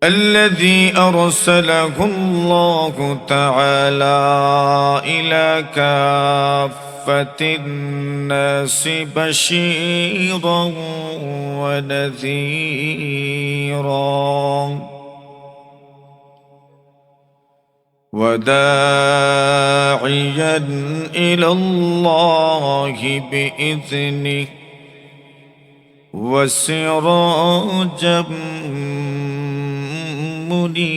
الذي أرسله الله تعالى إلى كافة الناس بشيرا ونذيرا وداعيا إلى الله بإذنه وسراجا منيرا.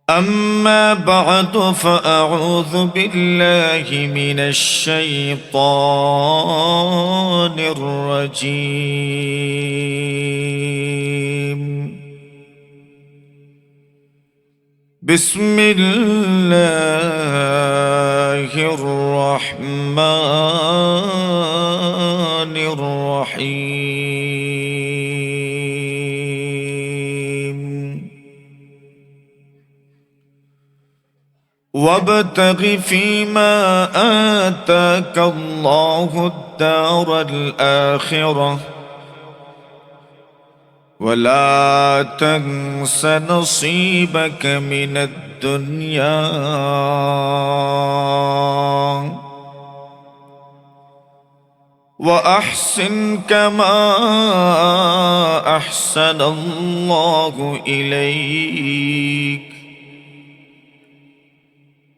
أما بعد فأعوذ بالله من الشيطان الرجيم. بسم الله الرحمن الرحيم. وابتغ فيما آتاك الله الدار الآخرة ولا تنس نصيبك من الدنيا وأحسن كما أحسن الله إليك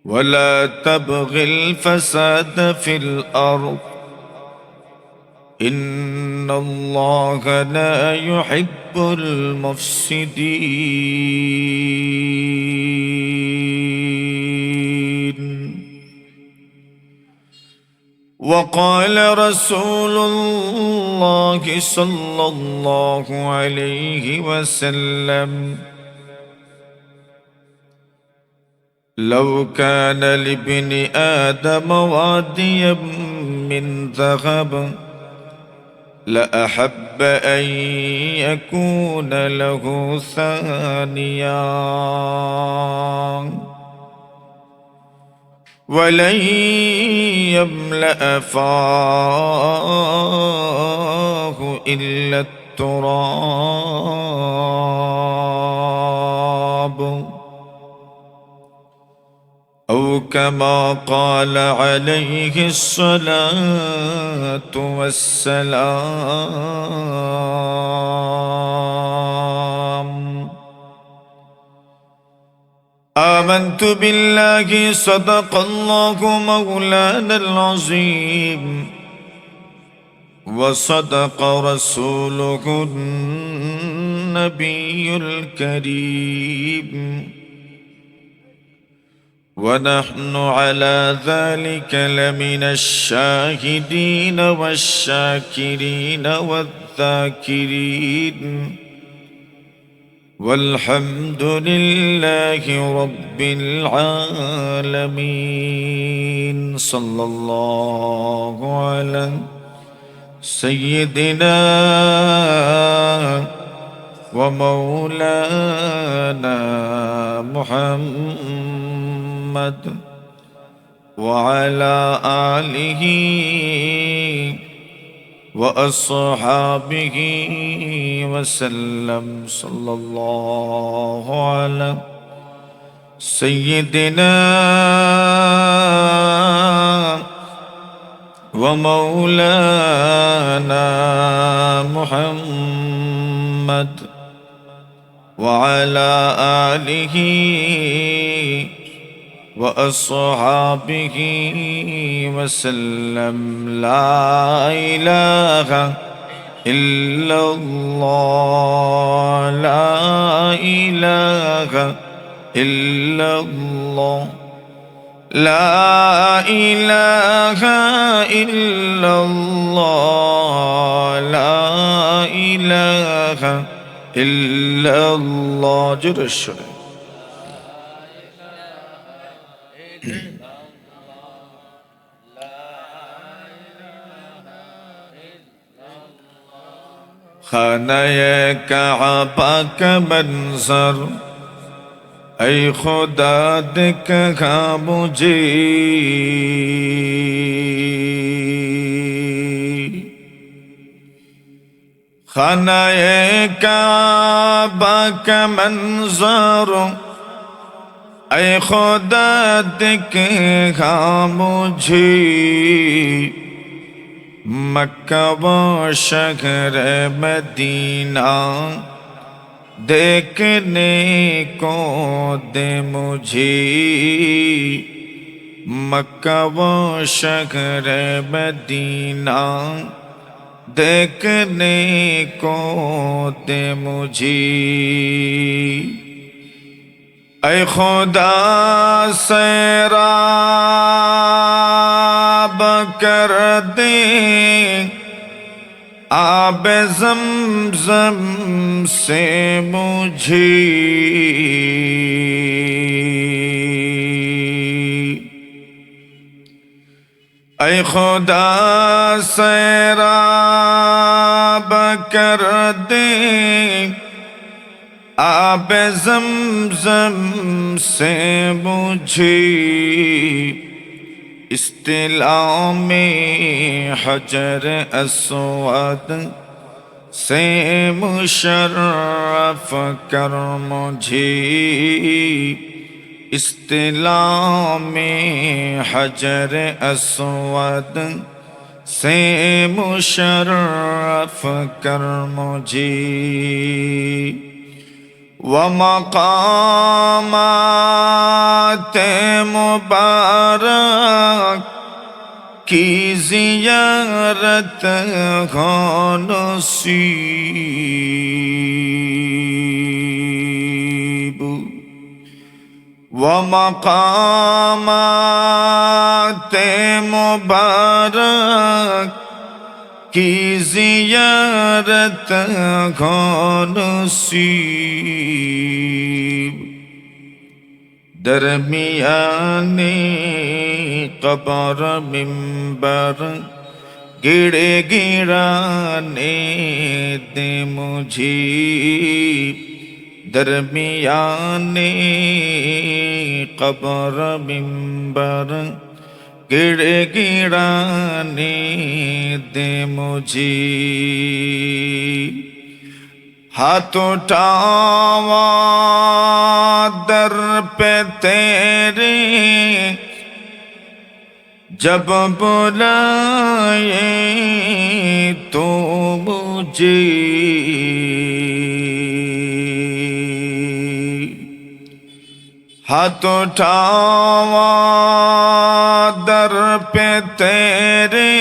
ولا تبغ الفساد في الأرض إن الله لا يحب المفسدين. وقال رسول الله صلى الله عليه وسلم: لو كان لابن آدم واديا من ذهب لأحب أن يكون له ثانيا ولن يملأ فاه إلا التراب أو كما قال عليه الصلاة والسلام. آمنت بالله صدق الله مولانا العظيم وصدق رسوله النبي الكريم ونحن على ذلك لمن الشاهدين والشاكرين والذاكرين والحمد لله رب العالمين. صلى الله على سيدنا ومولانا محمد وعلى آله وأصحابه وسلم. صلى الله على سيدنا ومولانا محمد وعلى آله وأصحابه وسلم. لا إله إلا الله لا إله إلا الله لا إله إلا الله لا إله إلا الله. جل الشرع खाना काबा का मंजर ऐ खुदा दिखा मुझे खानाए काबा का मंजर ऐ खुदा दिखा मुझे मक्का व शहर मदीना देखने को दे मुझे मक्का व शहर मदीना देखने को दे मुझे ऐ खुदा सैराब कर दे आब ज़मज़म से मुझे ऐ खुदा सैराब कर दे आब ज़मज़म से मुझे इस्तिला में हजर अस्वद से मुशर्रफ कर मुझे इस्तिला में हजर अस्वद से मुशर्रफ कर मुझे व मक़ामात मुबारक की ज़ियारत हो नसीब व मक़ामात मुबारक की ज़ियारत हो नसीब दरमियाने कब्र मिंबर गिड़े गिड़ाने दे मुझे दरमियाने कब्र मिंबर गिड़े गिड़ाने दे मुझे हाथ उठावा दर पे तेरे जब बुलाए तो मुझे हाथ उठावा दर पे तेरे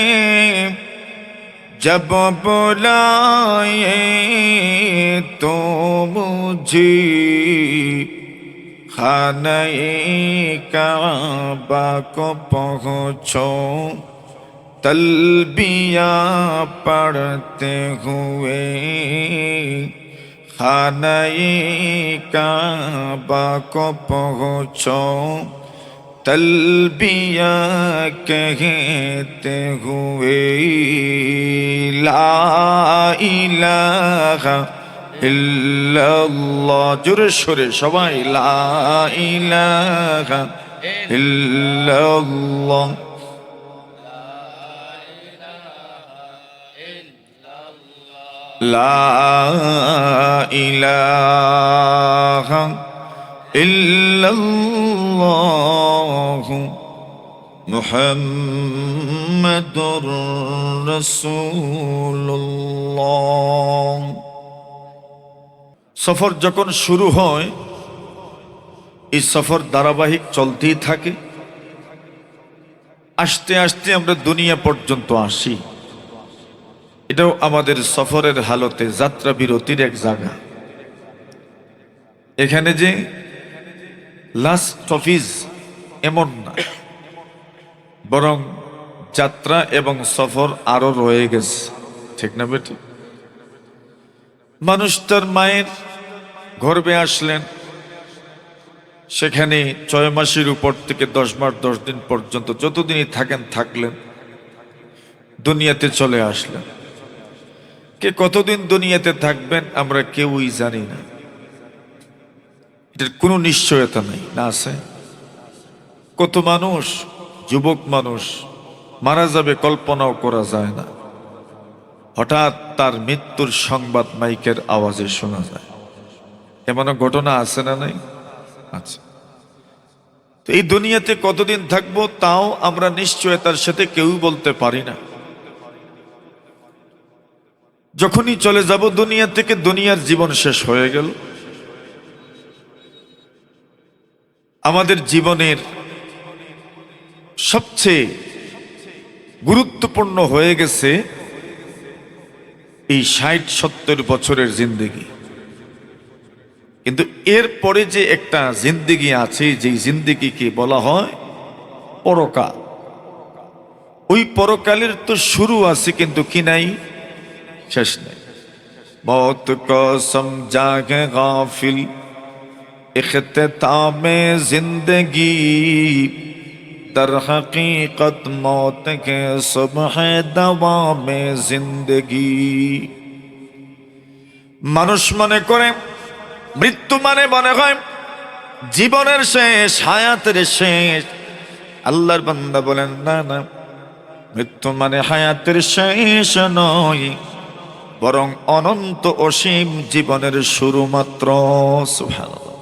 जब बुलाए तो मुझे खाने काबा को पहुँचो तलबिया पढ़ते हुए खाने काबा को पहुँचो तलबिया कहते हुए ला इलाहा इल्लल्लाह जोरे शोरे सबाई ला इलाहा इल्लल्लाह ला इलाहा इल्लल्लाह मुहम्मदुर রাসূলুল্লাহ। সফর যখন শুরু হয় এই সফর ধারাবাহিক চলতেই থাকে। আস্তে আস্তে আমরা দুনিয়া পর্যন্ত আসি। এটাও আমাদের সফরের হালতে যাত্রা বিরতির এক জায়গা। এখানে যে লাস্ট অফিস এমন না, বরং যাত্রা এবং সফর আরো রয়ে গেছে, ঠিক না বেটি? মানুষ তার মায়ের গর্ভে আসলেন, সেখানে 6 মাসের উপর থেকে 10 মাস 10 দিন পর্যন্ত যতদিনই থাকেন থাকলেন, দুনিয়াতে চলে আসলেন। কে কতদিন দুনিয়াতে থাকবেন আমরা কেউই জানি না, এটার কোনো নিশ্চয়তা নেই। না আছে? কত মানুষ, যুবক মানুষ মারা যাবে কল্পনাও করা যায় না। হঠাৎ তার মৃত্যুর সংবাদ মাইকের আওয়াজে শোনা যায়। এমন ঘটনা আছে না নাই? আচ্ছা, তো এই দুনিয়াতে কতদিন থাকবো তাও আমরা নিশ্চয়তার সাথে কেউ বলতে পারি না। যখনই চলে যাব দুনিয়া থেকে, দুনিয়ার জীবন শেষ হয়ে গেল। আমাদের জীবনের সবচেয়ে গুরুত্বপূর্ণ হয়ে গেছে এই 60-70 বছরের জিন্দেগি। কিন্তু এরপরে যে একটা জিন্দেগি আছে, যে জিন্দেগিকে বলা হয় পরকাল। ওই পরকালের তো শুরু আছে, কিন্তু কি নাই, শেষ নেই। মौत को समझा के गाफिल इख्तितामे जिंदगी दर हकीकत मौत के सुबह दवामे जिंदगी। মানুষ মনে করে মৃত্যু মানে মনে হয় জীবনের শেষ, হায়াতের শেষ। আল্লাহর বান্দা বলেন না না, মৃত্যু মানে হায়াতের শেষ নয়, বরং অনন্ত অসীম জীবনের শুরু মাত্র। সুবহানাল্লাহ,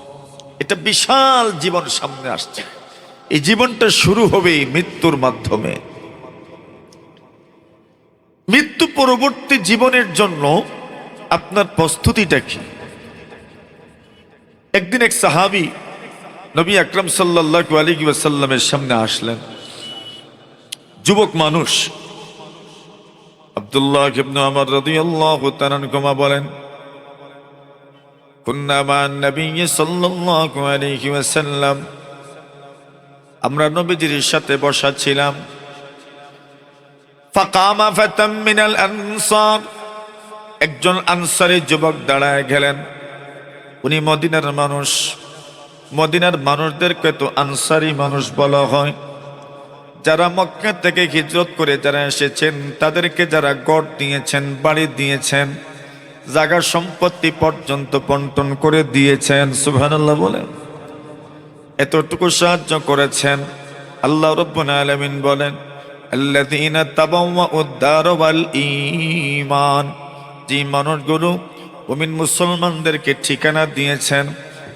এটা বিশাল জীবন সামনে আসছে। এই জীবনটা শুরু হবে মৃত্যুর মাধ্যমে। মৃত্যু পরবর্তী জীবনের জন্য আপনার প্রস্তুতিটা কি? একদিন এক সাহাবী নবী আকরাম সাল্লাল্লাহু আলাইহি ওয়াসাল্লামের সামনে আসলেন। যুবক মানুষ আব্দুল্লাহ ইবনে উমর রাদিয়াল্লাহু তাআলা আনহুমা বলেন, কুন্না মান নবী সাল্লাল্লাহু আলাইহি ওয়াসাল্লাম, আমরা নবীজির সাথে বসা ছিলাম। ফাকামা ফাতাম মিনাল আনসার, একজন আনসারী যুবক দাঁড়ায় গেলেন। উনি মদিনার মানুষ। মদিনার মানুষদেরকে তো আনসারী মানুষ বলা হয়। যারা মক্কা থেকে হিজরত করে যারা এসেছেন, তাদেরকে যারা গড় দিয়েছেন, বাড়ি দিয়েছেন, জায়গা সম্পত্তি পর্যন্ত বন্টন করে দিয়েছেন। সুবহানাল্লাহ বলেন, এতটুকু সাহায্য করেছেন। আল্লাহ রাব্বুল আলামিন বলেন, আল্লাযীনা তাবাওয়াউদ দার ওয়াল ঈমান, যে মানুষগুলো মুমিন মুসলমানদেরকে ঠিকানা দিয়েছেন,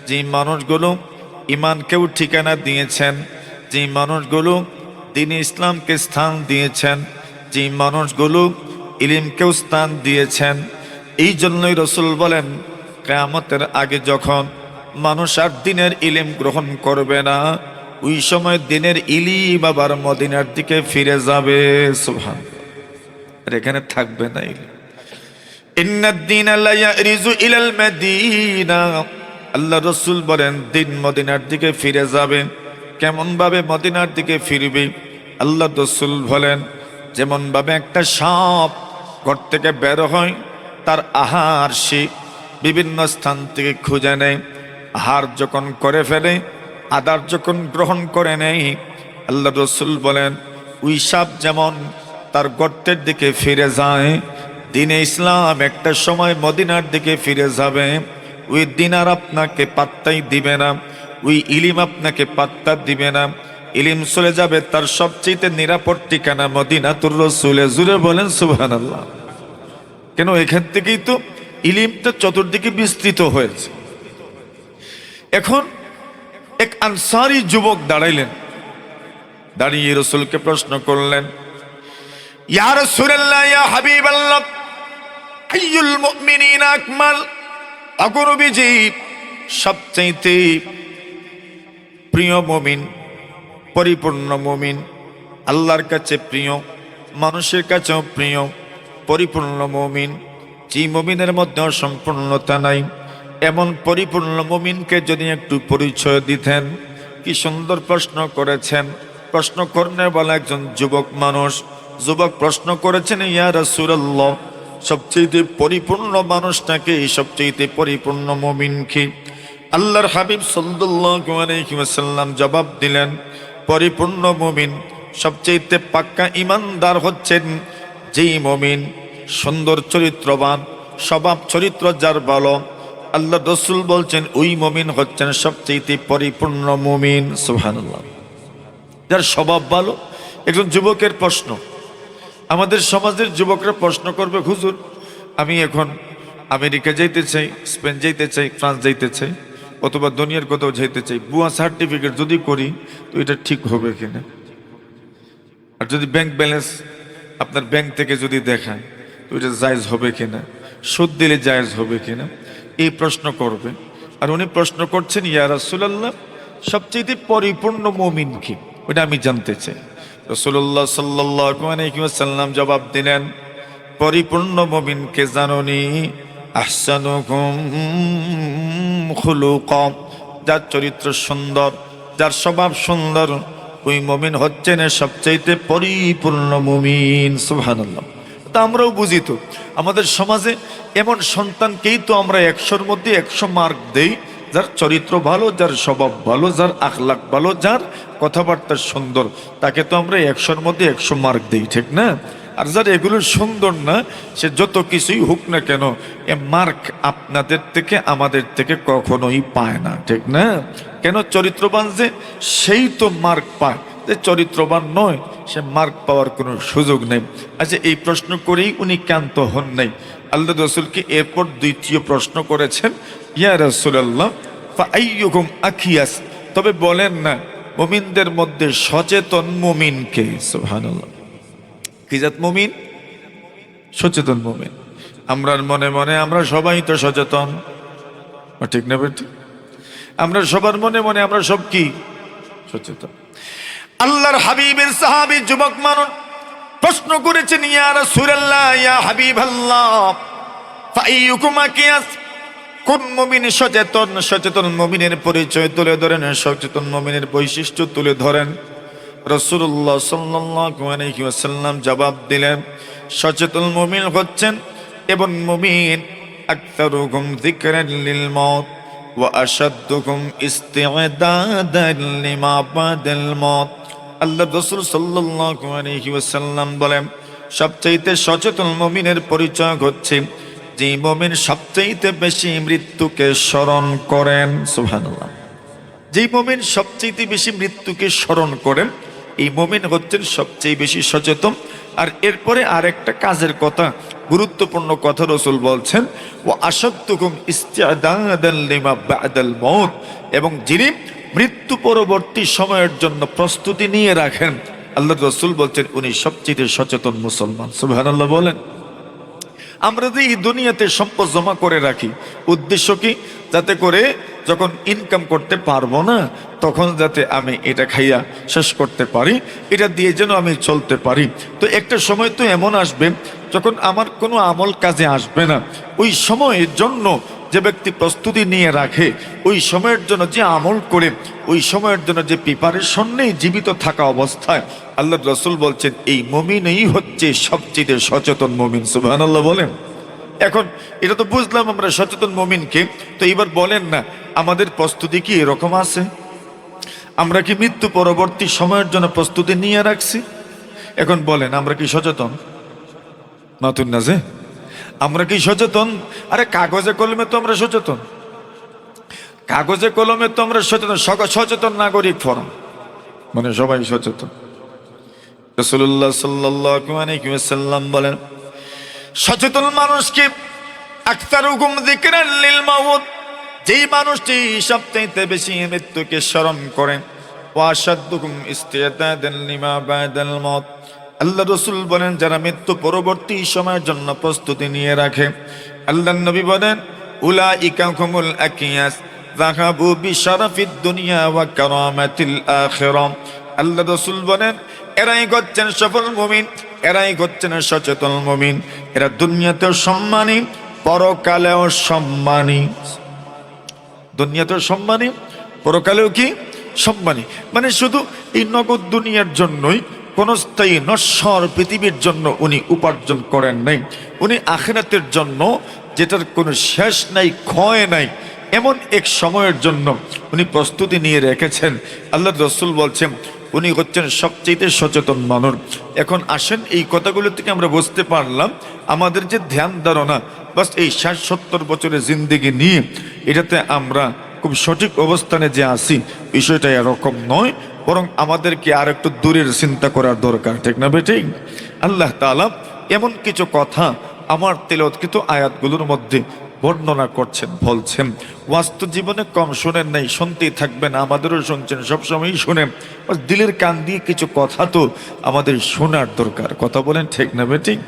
যে মানুষগুলো ঈমানকেও ঠিকানা দিয়েছেন, যে মানুষগুলো দ্বীন ইসলামকে স্থান দিয়েছেন, যে মানুষগুলো ইলমকেও স্থান দিয়েছেন। এই জন্যই রাসূল বলেন, কিয়ামতের আগে যখন মানুষ আর দ্বীনের ইলম গ্রহণ করবে না, ওই সময় দ্বীনের ইলম আবার মদিনার দিকে ফিরে যাবে। সুবহানাল্লাহ, আর এখানে থাকবে না ইলম। ইন্নাদ দ্বীনা লা ইয়ারিজু ইলাল মাদিনা, আল্লাহ রাসূল বলেন দ্বীন মদিনার দিকে ফিরে যাবে। কেমন ভাবে মদিনার দিকে ফিরবে? আল্লাহ রাসূল বলেন, যেমন ভাবে একটা সাপ ঘর থেকে বের হয়, তার আহার সে বিভিন্ন স্থান থেকে খুঁজে নেয়। আহার যখন করে ফেলে, আদার যখন গ্রহণ করে নেয়, আল্লাহ রাসূল বলেন ওই সাপ যেমন তার গর্তের দিকে ফিরে যায়, দ্বীনে ইসলাম একটা সময় মদিনার দিকে ফিরে যাবে। ওই দ্বীন আর আপনাকে পাত্তাই দিবে না, ওই ইলিম আপনাকে পাত্তা দিবে না। ইলিম চলে যাবে তার সবচেয়ে নিরাপদ ঠিকানা মদিনাতুর রাসূলে। জুরে বলেন সুবহানাল্লাহ। কেন? এখান থেকেই তো ইলিমটা চতুর্দিকে বিস্তৃত হয়েছে। এখন এক আনসারী যুবক দাঁড়াইলেন, দাঁড়িয়ে রাসূলকে প্রশ্ন করলেন, ইয়া রাসূলুল্লাহ, ইয়া হাবিবাল্লাহ, আইয়ুল মুমিনিনা আকমাল, অগরবিজি সবচাইতে প্রিয় মুমিন, পরিপূর্ণ মুমিন, আল্লাহর কাছে প্রিয়, মানুষের কাছেও প্রিয়, পরিপূর্ণ মুমিন। যে মুমিনের মধ্যে সম্পূর্ণতা নাই, এমন পরিপূর্ণ মুমিনকে যদি একটু পরিচয় দিতেন। কি সুন্দর প্রশ্ন করেছেন। প্রশ্ন করনে বলা একজন যুবক মানুষ। যুবক প্রশ্ন করেছেন, ইয়া রাসূলুল্লাহ, সবচেয়ে পরিপূর্ণ মানুষটাকে, সবচেয়ে পরিপূর্ণ মুমিনকে? আল্লাহর হাবিব সাল্লাল্লাহু আলাইহি ওয়াসাল্লাম জবাব দিলেন, পরিপূর্ণ মুমিন, সবচেয়ে পাক্কা ঈমানদার হচ্ছেন যেই মুমিন সুন্দর চরিত্রবান, স্বভাব চরিত্র যার ভালো। আল্লাহ রাসূল বলছেন ওই মুমিন হচ্ছেন সবচেয়ে পরিপূর্ণ মুমিন। সুবহানাল্লাহ, যার স্বভাব ভালো। একজন যুবকের প্রশ্ন, আমাদের সমাজের যুবকরা প্রশ্ন করবে, হুজুর আমি এখন আমেরিকা যাইতে চাই, স্পেন যাইতে চাই, ফ্রান্স যাইতে চাই, অথবা দুনিয়ার কোথাও যাইতে চাই, ভুয়া সার্টিফিকেট যদি করি তো এটা ঠিক হবে কিনা? আর যদি ব্যাংক ব্যালেন্স আপনার ব্যাংক থেকে যদি দেখায় তো এটা জায়েজ হবে কিনা? সুদ দিলে জায়েজ হবে কিনা? এই প্রশ্ন করবে। আর উনি প্রশ্ন করছেন, ইয়া রাসূলুল্লাহ সবচেয়ে পরিপূর্ণ মুমিন কি, ওটা আমি জানতে চাই। রাসূলুল্লাহ সাল্লাল্লাহু আলাইহি ওয়াসাল্লাম জবাব দিলেন, পরিপূর্ণ মুমিনকে জানোনি? আহসানুকুম খুলুকা, যার চরিত্র সুন্দর, যার স্বভাব সুন্দর, ওই মুমিন হচ্ছেন সবচাইতে পরিপূর্ণ মুমিন। সুবহানাল্লাহ। তা আমরাও বুঝি তো, আমাদের সমাজে এমন সন্তানকেই তো আমরা 100-র মধ্যে 100 মার্ক দেই, যার চরিত্র ভালো, যার স্বভাব ভালো, যার আখলাক ভালো, যার কথাবার্তা সুন্দর, তাকে তো আমরা 100-র মধ্যে 100 মার্ক দেই, ঠিক না? আর যার এগুলো সুন্দর না, সে যত কিছুই হোক না কেন, এ মার্ক আপনাদের থেকে আমাদের থেকে কখনোই পায় না, ঠিক না? কেন? চরিত্রবান যে সেই তো মার্ক পায়, যে চরিত্রবান নয় সে মার্ক পাওয়ার কোনো সুযোগ নেই। আচ্ছা, এই প্রশ্ন করেই উনি ক্ষান্ত হন নাই। আল্লাহ রাসূলকে এরপর দ্বিতীয় প্রশ্ন করেছেন, ইয়া রাসূলুল্লাহ ফাআইয়ুকুম আখিয়াস, তবে বলেন না মুমিনদের মধ্যে সচেতন মুমিন কে? সুবহানাল্লাহ। কি জাত মুমিন? সচেতন মুমিন। আমরার মনে মনে আমরা সবাই তো সচেতন, ঠিক না বেটি? আমরা সবার মনে মনে আমরা সব কি সচেতন। আল্লাহর হাবিবের সাহাবী যুবক মানুষ প্রশ্ন করেছেন, ইয়া রাসূলুল্লাহ ইয়া হাবিবাল্লাহ ফাআইয়ুকুম আকিয়াস, কোন মুমিন সচেতন? সচেতন মুমিনের পরিচয় তুলে ধরেন, সচেতন মুমিনের বৈশিষ্ট্য তুলে ধরেন। রাসূলুল্লাহ সাল্লাল্লাহু আলাইহি ওয়াসাল্লাম জবাব দিলেন, সচেতন মুমিন হচ্ছেন এবং মুমিন আকতারুকুম যিকরান লিল মাউত ওয়া আশাদ্দুকুম ইস্তি'দাদান লিমা বাদাল মাউত। আল্লাহ রাসূল সাল্লাল্লাহু আলাইহি ওয়াসাল্লাম বলেন, সবচাইতে সচেতন মুমিনের পরিচয় হচ্ছে যে মুমিন সবচাইতে বেশি মৃত্যুকে স্মরণ করেন। সুবহানাল্লাহ। যে মুমিন সবচাইতে বেশি মৃত্যুকে স্মরণ করেন, এই মুমিন হচ্ছেন সবচেয়ে বেশি সচেতন। আর এরপরে আরেকটা কাজের কথা, গুরুত্বপূর্ণ কথা রাসূল বলছেন, ওয়া আশাদ্দুকুম ইস্তি'দাদান লিমা বাদাল মাউত, এবং যিনি মৃত্যু পরবর্তী সময়ের জন্য প্রস্তুতি নিয়ে রাখেন, আল্লাহ রাসূল বলছেন উনি সবচেয়ে সচেতন মুসলমান। সুবহানাল্লাহ বলেন। আমরা যে এই দুনিয়াতে সম্পদ জমা করে রাখি, উদ্দেশ্য কি? যাতে করে যখন ইনকাম করতে পারবো না তখন যাতে আমি এটা খাইয়া শেষ করতে পারি, এটা দিয়ে যেন আমি চলতে পারি। তো একটা সময় তো এমন আসবে যখন আমার কোনো আমল কাজে আসবে না। ওই সময়ের জন্য যে ব্যক্তি প্রস্তুতি নিয়ে রাখে, ওই সময়ের জন্য যে আমল করে, ওই সময়ের জন্য যে প্রিপারেশন নেই জীবিত থাকা অবস্থায়, আল্লাহ রাসূল বলছেন এই মুমিনই হচ্ছে সবচেয়ে সচেতন মুমিন। সুবহানাল্লাহ বলেন। এখন এটা তো বুঝলাম আমরা সচেতন মুমিনকে, তো এবার বলেন না আমাদের প্রস্তুতি কি এরকম আছে? আমরা কি মৃত্যু পরবর্তী সময়ের জন্য প্রস্তুতি নিয়ে রাখছি? এখন বলেন আমরা কি সচেতন? নতুন না যে আমরা কি সচেতন? আরে কাগজে কলমে তো আমরা সচেতন, কাগজে কলমে তো আমরা সচেতন। সচেতন নাগরিক ফোরাম মানে সবাই সচেতন। রাসূলুল্লাহ সাল্লাল্লাহু আলাইহি ওয়াসাল্লাম বলেন, সচেতন মানুষকে আকতারুকুম যিকরান লিল মাউত, যেই মানুষটি সবচেয়ে বেশি মৃত্যুকে স্মরণ করেন, ওয়া আশাদ্দুকুম ইস্তি'দাদান লিমা বাদাল মাউত। আল্লাহ রাসূল বলেন যারা মৃত্যু পরবর্তী সময়ের জন্য প্রস্তুতি নিয়ে রাখে, আল্লাহর নবী বলেন উলাইকা হুমুল আকিয়াস যাহাবু বিশারাফিদ দুনিয়া ওয়া কারামাতিল আখিরাহ। আল্লাহ রাসূল বলেন এরাই হচ্ছেন সফল মুমিন, এরাই হচ্ছেন সচেতন মুমিন। এরা দুনিয়াতেও সম্মানী, পরকালেও সম্মানী। দুনিয়াতেও সম্মানী, পরকালেও কি সম্মানী। মানে শুধু এই নগদ দুনিয়ার জন্যই, কোন স্থায়ী নশ্বর পৃথিবীর জন্য উনি উপার্জন করেন নাই। উনি আখিরাতের জন্য, যেটার কোনো শেষ নাই, ক্ষয় নাই, এমন এক সময়ের জন্য উনি প্রস্তুতি নিয়ে রেখেছেন। আল্লাহ রাসূল বলছেন উনি হচ্ছেন সবচেয়ে সচেতন মানুষ। এখন আসেন এই কথাগুলো থেকে আমরা বুঝতে পারলাম আমাদের যে ধ্যান ধারণা বাস এই ৬০-৭০ বছরের জিন্দেগি নিয়ে, এটাতে আমরা খুব সঠিক অবস্থানে যে আছি বিষয়টা এরকম নয়, বরং আমাদেরকে আর একটু দূরের চিন্তা করার দরকার, ঠিক না বেঠিক? আল্লাহ তাআলা এমন কিছু কথা আমার তেলাওয়াতকৃত আয়াতগুলোর মধ্যে বর্ণনা করছেন, বলছেন। বাস্তব জীবনে কম শুনেন নাই, শুনতেই থাকবেন, আমাদেরও শুনছেন, সবসময়ই শুনেন। দিলের কান দিয়ে কিছু কথা তো আমাদের শোনার দরকার। কথা বলেন ঠিক না বেঠিক?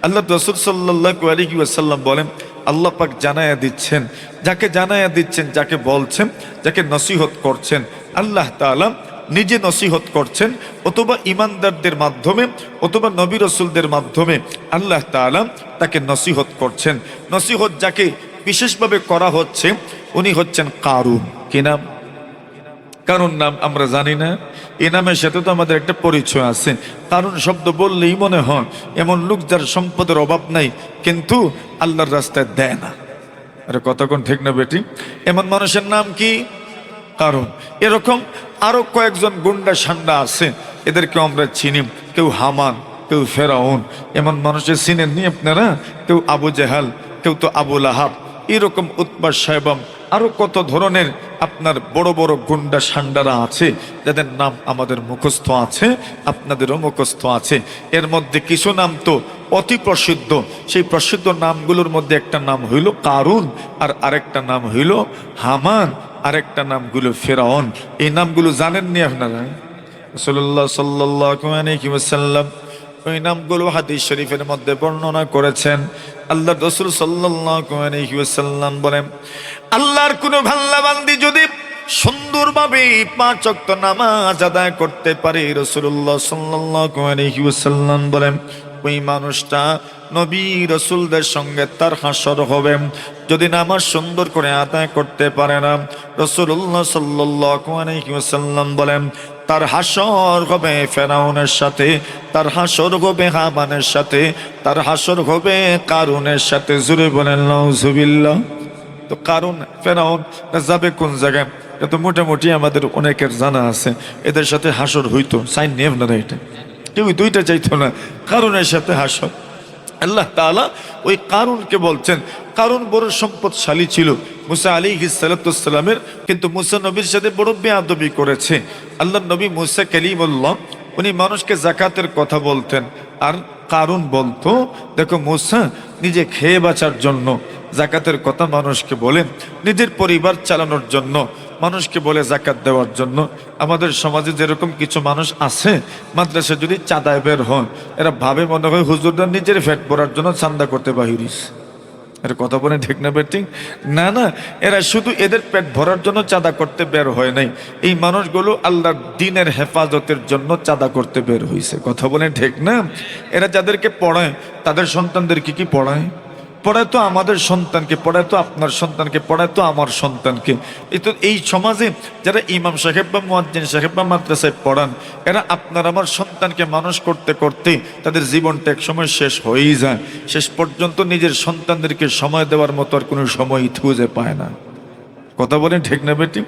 আল্লাহ রাসূল সাল্লাল্লাহু আলাইহি ওয়াসাল্লাম বলেন, আল্লাহ পাক জানায়া দিচ্ছেন, যাকে জানায়া দিচ্ছেন, যাকে বলছেন, যাকে নসিহত করছেন, আল্লাহ তাআলা নিজে নসিহত করছেন, অথবা ইমানদারদের মাধ্যমে, অথবা নবী রাসূলদের মাধ্যমে আল্লাহ তাআলা তাকে নসিহত করছেন। নসিহত যাকে বিশেষভাবে করা হচ্ছে, উনি হচ্ছেন কারুন। কি নাম? কারুন নাম আমরা জানি না? এই নামের সাথে তো আমাদের একটা পরিচয় আছে। কারুন শব্দ বললেই মনে হয় এমন লোক যার সম্পদের অভাব নাই, কিন্তু আল্লাহর রাস্তায় দেয় না। আরে কতক্ষণ ঠিক না বেটি? এমন মানুষের নাম কি? কারণ এরকম আরো কয়েকজন গুন্ডা সান্ডা আছে, এদেরকে আমরা চিনি। কেউ হামান, কেউ ফেরাউন, এমন মানুষের চিনেননি আপনারা? কেউ আবু জেহাল, কেউ তো আবু লাহাব, এরকম উতবা সাহেবাম, আরো কত ধরনের আপনার বড় বড় গুন্ডা সান্ডারা আছে, যাদের নাম আমাদের মুখস্থ আছে, আপনাদেরও মুখস্থ আছে। এর মধ্যে কিছু নাম তো অতি প্রসিদ্ধ। সেই প্রসিদ্ধ নামগুলোর মধ্যে একটা নাম হইল কারুন, আর আরেকটা নাম হইল হামান, আরেকটা নামগুলো ফেরাউন। এই নামগুলো জানেননি আপনারা? রাসূলুল্লাহ সাল্লাল্লাহু আলাইহি ওয়াসাল্লাম ওই নামগুলো হাদিস শরীফের মধ্যে বর্ণনা করেছেন। আল্লাহ রাসূল সাল্লাল্লাহু আলাইহি ওয়াসাল্লাম বলেন, আল্লাহর কোনো বান্দা বান্দি যদি সুন্দরভাবে 5 ওয়াক্ত নামাজ আদায় করতে পারে, রাসূলুল্লাহ সাল্লাল্লাহু আলাইহি ওয়াসাল্লাম বলেন, ওই মানুষটা নবী রাসূলদের সঙ্গে তার হাসর হবে। যদি নামাজ সুন্দর করে আদায় করতে পারে না, রাসূলুল্লাহ সাল্লাল্লাহু আলাইহি ওয়াসাল্লাম বলেন, তার হাসর হবে ফেরাউনের সাথে, তার হাসর হবে হামানের সাথে, তার হাসর হবে কারুনের সাথে। জোরে বলেন নাউজুবিল্লাহ। তো কারুন ফেরাউন যাবে কোন জায়গায়? এটা তো মোটামুটি আমাদের অনেকের জানা আছে। এদের সাথে হাসর হইতো, সাইন নেব না, এটা কেউ দুইটা চাইতো না, কারুনের সাথে হাসর। আল্লাহ তাআলা ওই কারুনকে বলছেন, কারুন বড় সম্পদশালী ছিল মুসা আলাইহিস সালাতু ওয়াস সালামের, কিন্তু মুসা নবীর সাথে বড় বেয়াদবি করেছে। আল্লাহ নবী মুসা কালিমুল্লাহ, উনি মানুষকে যাকাতের কথা বলতেন, আর কারুন বলতো, দেখো মুসা নিজে খেয়ে বাঁচার জন্য যাকাতের কথা মানুষকে বলেন, নিজের পরিবার চালানোর জন্য মানুষকে বলে যাকাত দেওয়ার জন্য। আমাদের সমাজে যেরকম কিছু মানুষ আছে, মাদ্রাসা যদি চাঁদায় বের হন, এরা ভাবে মনে হয় হুজুররা নিজের ফ্যাট ভরার জন্য চান্দা করতে বাহিরিস। এর কথা বলে ঠিক না বেটিং? না না, এরা শুধু এদের পেট ভরার জন্য চাঁদা করতে বের হয় নাই, এই মানুষগুলো আল্লাহর দ্বীনের হেফাজতের জন্য চাঁদা করতে বের হয়েছে। কথা বলে ঠিক না? এরা যাদেরকে পড়ায়, তাদের সন্তানদেরকে কি পড়ায়? পড়ায় তো আমাদের সন্তানকে, পড়ায় তো আপনার সন্তানকে, পড়ায় তো আমার সন্তানকে। এই সমাজে যারা ইমাম সাহেব বা মুয়াজ্জিন সাহেব বা মাদ্রাসায় পড়ান, এরা আপনার আমার সন্তানকে মানুষ করতে করতে তাদের জীবনটা এক সময় শেষ হয়েই যায়। শেষ পর্যন্ত নিজের সন্তানদেরকে সময় দেওয়ার মতো আর কোনো সময় খুঁজে পায় না। কথা বলেন ঠিক না বেটি?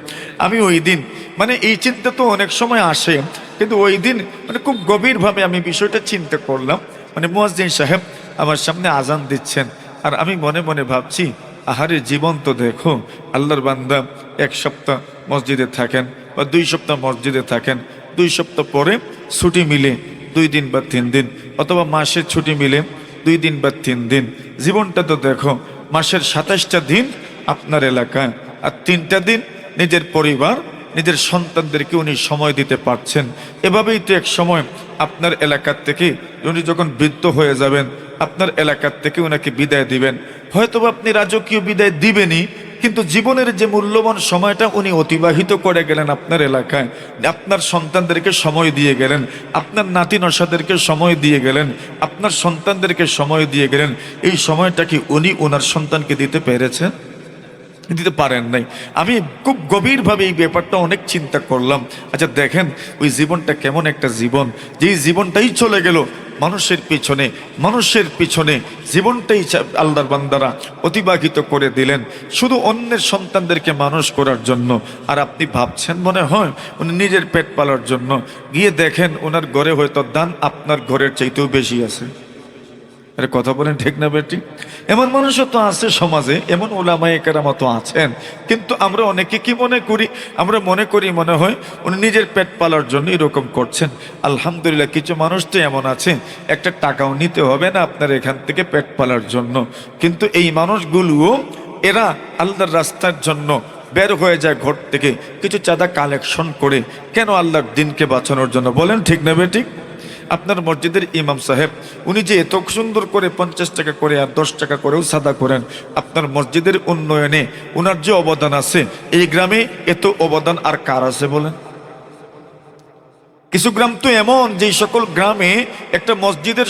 আমি ওই দিন মানে এই চিন্তা তো অনেক সময় আসে, কিন্তু ওই দিন মানে খুব গভীরভাবে আমি বিষয়টা চিন্তা করলাম। মানে মুয়াজ্জিন সাহেব আমার সামনে আজান দিচ্ছেন, আর আমি মনে মনে ভাবছি, আহারে জীবন তো দেখো। আল্লাহর বান্দা 1 সপ্তাহ মসজিদে থাকেন বা 2 সপ্তাহ মসজিদে থাকেন, 2 সপ্তাহ পরে ছুটি মিলে 2 দিন বা 3 দিন, অথবা মাসের ছুটি মিলে 2 দিন বা 3 দিন। জীবনটা তো দেখো, মাসের 27টা দিন আপনার এলাকায়, আর 3টা দিন নিজের পরিবার, নিজের সন্তানদেরকে উনি সময় দিতে পারছেন। এভাবেই তো এক সময় আপনার এলাকার থেকে উনি যখন বৃদ্ধ হয়ে যাবেন, আপনার এলাকার থেকে ওনাকে বিদায় দিবেন। হয়তো আপনি রাজকীয় বিদায় দিবেনই, কিন্তু জীবনের যে মূল্যবান সময়টা উনি অতিবাহিত করে গেলেন আপনার এলাকায়, আপনার সন্তানদেরকে সময় দিয়ে গেলেন, আপনার নাতি নসাদেরকে সময় দিয়ে গেলেন, আপনার সন্তানদেরকে সময় দিয়ে গেলেন, এই সময়টা কি উনি ওনার সন্তানকে দিতে পেরেছেন? দিতে পারেন নাই। আমি খুব গভীরভাবে এই ব্যাপারটা অনেক চিন্তা করলাম। আচ্ছা দেখেন, ওই জীবনটা কেমন একটা জীবন, যেই জীবনটাই চলে গেল মানুষের পিছনে জীবনটাই আল্লাহর বান্দারা অতিবাহিত করে দিলেন শুধু অন্যের সন্তানদেরকে মানুষ করার জন্য। আর আপনি ভাবছেন মনে হয় উনি নিজের পেট পালার জন্য। গিয়ে দেখেন ওনার ঘরে হয়তো দান আপনার ঘরের চাইতেও বেশি আছে। আরে কথা বলেন ঠিক না বেটি? এমন মানুষও তো আছে সমাজে, এমন ওলামায়ে কেরাম তো আছেন, কিন্তু আমরা অনেকে কি মনে করি, আমরা মনে করি মনে হয় উনি নিজের পেট পালার জন্য এরকম করছেন। আলহামদুলিল্লাহ কিছু মানুষ তো এমন আছে, একটা টাকাও নিতে হবে না আপনার এখান থেকে পেট পালার জন্য, কিন্তু এই মানুষগুলো এরা আল্লাহর রাস্তার জন্য বের হয়ে যায় ঘর থেকে কিছু চাঁদা কালেকশন করে, কেন? আল্লাহর দিনকে বাঁচানোর জন্য। বলেন ঠিক না বেটি? আপনার মসজিদের ইমাম সাহেব উনি যে এত সুন্দর করে 50 টাকা করে আর 10 টাকা করেও সাদা করেন, আপনার মসজিদের উন্নয়নে উনার যে অবদান আছে, এই গ্রামে এত অবদান আর কার আছে বলেন? কিছু গ্রাম তো এমন, যে সকল গ্রামে একটা মসজিদের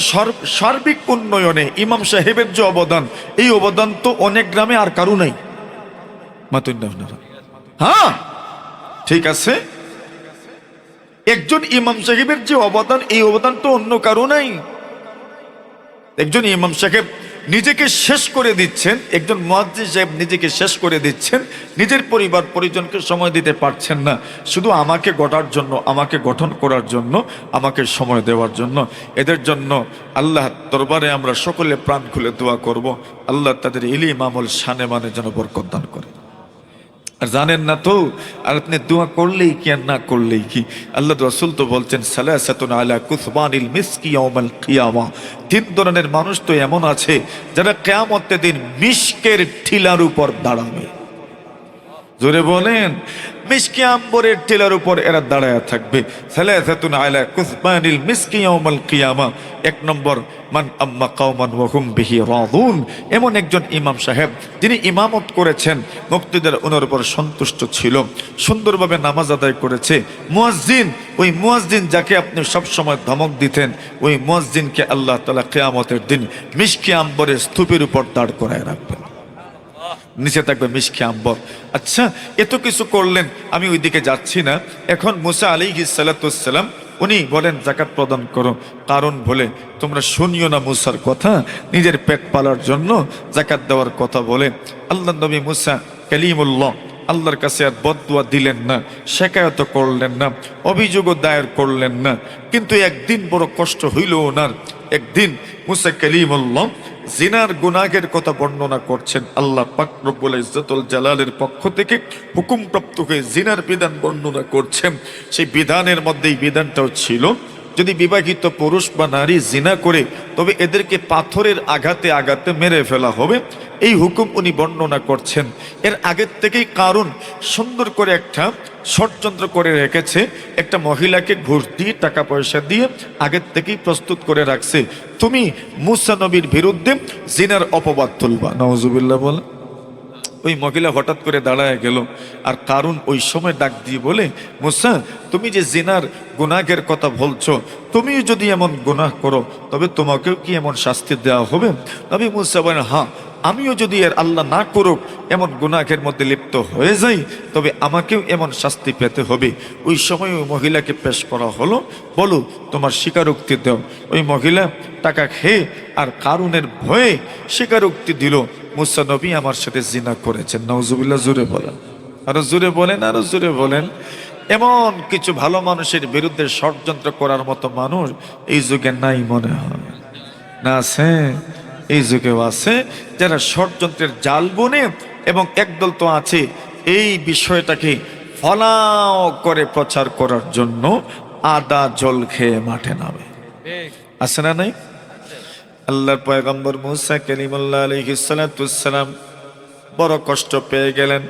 সার্বিক উন্নয়নে ইমাম সাহেবের যে অবদান, এই অবদান তো অনেক গ্রামে আর কারো নাই। হ্যাঁ ঠিক আছে, একজন ইমাম সাহেবের যে অবদান, এই অবদান তো অন্য কারো নাই। একজন ইমাম সাহেব নিজেকে শেষ করে দিচ্ছেন, একজন মুয়াজ্জিন সাহেব নিজেকে শেষ করে দিচ্ছেন, নিজের পরিবার পরিজনকে সময় দিতে পারছেন না, শুধু আমাকে গড়ার জন্য, আমাকে গঠন করার জন্য, আমাকে সময় দেওয়ার জন্য। এদের জন্য আল্লাহ দরবারে আমরা সকলে প্রাণ খুলে দোয়া করব, আল্লাহ তাদের ইলম আমল শানে মানে যেন বরকত দান করে। আর জানেন না তো, আর আপনি দোয়া করলেই কি আর না করলেই কি, আল্লাহ রাসূল তো বলছেন সালাসাতুন আলা কুসবানিল মিসকি ইয়াউমাল কিয়ামা, 3 ধরনের মানুষ তো এমন আছে যারা কিয়ামতের দিন মিশকের ঠিলার উপর দাঁড়াবে। জোরে বলেন, মিশকে আম্বরের টিলার উপর এরা দাঁড়ায় থাকবে। সালাসাতুন আলা কুসবানিল মিসকি ইয়াউমাল কিয়ামা, 1 নম্বর মান আম্মা কওমান ওয়া হুম বিহি রাদুন, এমন একজন ইমাম সাহেব যিনি ইমামত করেছেন, মুক্তিদার ওনার উপর সন্তুষ্ট ছিল, সুন্দরভাবে নামাজ আদায় করেছে। মুয়াজ্জিন, ওই মুয়াজ্জিন যাকে আপনি সব সময় ধমক দিতেন, ওই মুয়াজ্জিনকে আল্লাহ তাআলা কিয়ামতের দিন মিশকে আম্বরের স্তূপের উপর দাঁড় করায় রাখবেন, নিচে থাকবে মিশকে আম্বর। আচ্ছা, এত কিছু করলেন, আমি ওইদিকে যাচ্ছি না। এখন মুসা আলাইহিস সালাতুস-সালাম উনি বলেন যাকাত প্রদান করো, কারণ বলে তোমরা শুনিও না মুসার কথা, নিজের পেট পালার জন্য যাকাত দেওয়ার কথা বলে। আল্লাহ নবী মুসা কালিমুল্লাহ আল্লাহর কাছে আর বদদুয়া দিলেন না, শেকায়ত করলেন না, অভিযোগও দায়ের করলেন না, কিন্তু একদিন বড় কষ্ট হইল ওনার। একদিন মুসা কালিমুল্লাহ জিনার গুনাহের কথা বর্ণনা করছেন, আল্লাহ পাক রব্বুল ইজ্জতুল জালালের পক্ষ থেকে হুকুমপ্রাপ্ত হয়ে জিনার বিধান বর্ণনা করছেন। সেই বিধানের মধ্যে এই বিধানটাও ছিল, যদি বিবাহিত পুরুষ বা নারী জিনা করে তবে এদেরকে পাথরের আঘাতে আঘাতে মেরে ফেলা হবে, এই হুকুম উনি বর্ণনা করছেন। এর আগের থেকেই কারণ সুন্দর করে একটা ষড়যন্ত্র করে রেখেছে, একটা মহিলাকে ঘুষ দিয়ে টাকা পয়সা দিয়ে আগের থেকেই প্রস্তুত করে রাখছে, তুমি মুসা নবীর বিরুদ্ধে জিনার অপবাদ তুলবা। নাউজুবিল্লাহ বলে ওই মহিলা হঠাৎ করে দাঁড়ায় গেল, আর কারণ ওই সময় ডাক দিয়ে বলে, মুসা তুমি যে জিনার গুনাহের কথা বলছো, তুমিও যদি এমন গুনাহ করো তবে তোমাকেও কি এমন শাস্তি দেওয়া হবে? নবী মুসা বলেন, হ্যাঁ, আমিও যদি এর আল্লাহ না করুক এমন গুনাহের মধ্যে লিপ্ত হয়ে যাই, তবে আমাকেও এমন শাস্তি পেতে হবে। ওই সময় ওই মহিলাকে পেশ করা হলো, বলো তোমার স্বীকারোক্তি দাও। ওই মহিলা টাকা খেয়ে আর কারুনের ভয়ে স্বীকারোক্তি দিল, মুসা নবী আমার সাথে জিনা করেছেন। নাউজুবিল্লাহ, জোরে বলেন, আরো জোরে বলেন, আরো জোরে বলেন। এমন কিছু ভালো মানুষের বিরুদ্ধে ষড়যন্ত্র করার মতো মানুষ এই যুগে নাই মনে হয় না? আছে, এই যুগেও আছে যারা ষড়যন্ত্রের জাল বুনে, এবং একদল তো আছে এই বিষয়টাকে ফলাও করে প্রচার করার জন্য আদা জল খেয়ে মাঠে নামে। আছে না নাই? আল্লাহর পয়গম্বর মুসা কালিমুল্লাহ আলাইহিস সালাতুস-সালাম বড় কষ্ট পেয়ে গেলেন।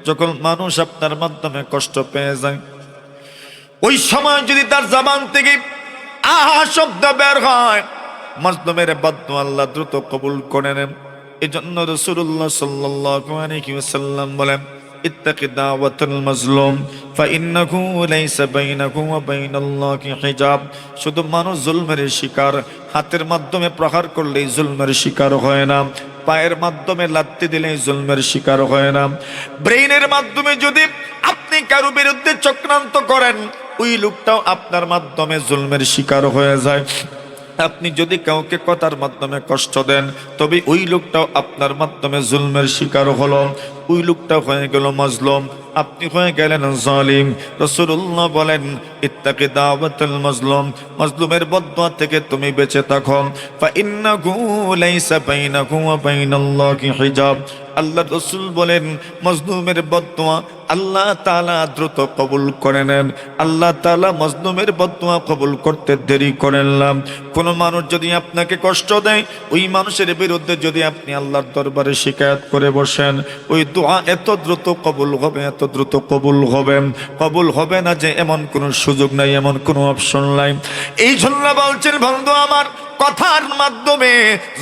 যখন মানুষ আপনার মাধ্যমে কষ্ট পেয়ে যায়, ওই সময় যদি তার জবান থেকে আহা শব্দ বের হয়, মাজলুমের বদদুয়া আল্লাহ দ্রুত কবুল করে নেন। এজন্য রাসূলুল্লাহ সাল্লাল্লাহু আলাইহি ওয়াসাল্লাম বলেন, ইত্তাকি দাওয়াতুল মাজলুম ফাইন্নাহু লাইসা বাইনাহু ওয়া বাইনাল্লাহি হিজাব। শুধু মানুষ জুলমের শিকার, হাতের মাধ্যমে প্রহার করলেই জুলমের শিকার হয় না, পায়ের মাধ্যমে লাথি দিলেই জুলমের শিকার হয় না, ব্রেইনের মাধ্যমে যদি আপনি কারো বিরুদ্ধে চক্রান্ত করেন, ওই লোকটাও আপনার মাধ্যমে জুলমের শিকার হয়ে যায়। আপনি যদি কাউকে কথার মাধ্যমে কষ্ট দেন, তবে ওই লোকটাও আপনার মাধ্যমে জুলমের শিকার হলো, ওই লোকটা হয়ে গেল মাজলুম। আপনি হয়ে গেলেন জালিম। রাসূলুল্লাহ বলেন ইত্তাকি দাওয়াতুল মাজলুম, মাজলুমের বদদুয়া থেকে তুমি বেঁচে থাকো। ফা ইন্নাহু লাইসা বাইনাহু ওয়া বাইনাল্লাহি হিজাব। আল্লাহ রসুল বলেন মজলুমের বদদুয়া আল্লাহ তাআলা দ্রুত কবুল করে নেন। আল্লাহ তাআলা মজলুমের বদদুয়া কবুল করতে দেরি করেন না। কোনো মানুষ যদি আপনাকে কষ্ট দেয়, ওই মানুষের বিরুদ্ধে যদি আপনি আল্লাহর দরবারে শিকায়ত করে বসেন, ওই দোয়া এত দ্রুত কবুল হবে, এত দ্রুত কবুল হবে। কবুল হবে না যে এমন কোনো সুযোগ নাই, এমন কোনো অপশন নাই। এই জন্য বলছেন বন্ধু আমার, কথার মাধ্যমে,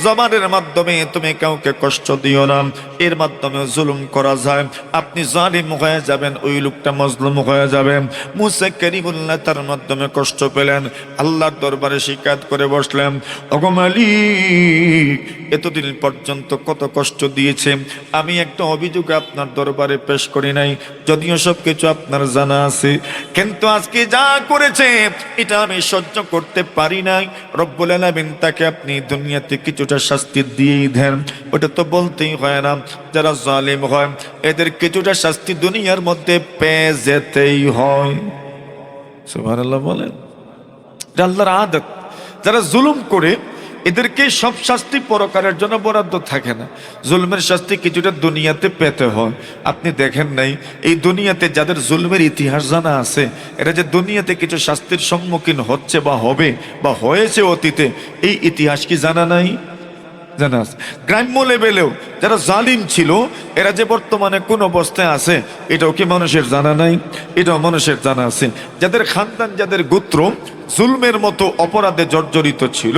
জবানের মাধ্যমে তুমি কাউকে কষ্ট দিও না। এর মাধ্যমে জুলুম করা যায়, আপনি জালিম হয়ে যাবেন, ওই লোকটা মজলুম হয়ে যাবে। মুসা কালিমুল্লাহ তার মাধ্যমে কষ্ট পেলেন, আল্লাহর দরবারে শিকায়ত করে বসলেন, ওগো মালিক এতদিন পর্যন্ত কত কষ্ট দিয়েছে, আমি একটা অভিযোগ আপনার দরবারে পেশ করি নাই, যদিও সব কিছু আপনার জানা আছে, কিন্তু আজকে যা করেছে এটা আমি সহ্য করতে পারি নাই। রব্বুল আলামিন তাকে আপনি দুনিয়াতে কিছুটা শাস্তি দিয়েই দেন। ওটা তো বলতেই হয় না, যারা জালিম হয় এদের কিছুটা শাস্তি দুনিয়ার মধ্যে পেয়ে যেতেই হয়। সুবহানাল্লাহ বলেন, এটা আল্লাহর আদত। যারা জুলুম করে এদেরকে সব শাস্তি পরকালের জন্য বরাদ্দ থাকে না, জুলমের শাস্তি কিছুটা দুনিয়াতে পেতে হয়। আপনি দেখেন নাই এই দুনিয়াতে যাদের জুলমের ইতিহাস জানা আছে, এরা যে দুনিয়াতে কিছু শাস্তির সম্মুখীন হচ্ছে বা হবে বা হয়েছে অতীতে, এই ইতিহাস কি জানা নাই? জানা আছে। গ্রাম্য লেভেলেও যারা জালিম ছিল এরা যে বর্তমানে কোন অবস্থায় আছে এটাও কি মানুষের জানা নাই? এটাও মানুষের জানা আছে। যাদের খানদান, যাদের গোত্র জুলমের মতো অপরাধে জর্জরিত ছিল,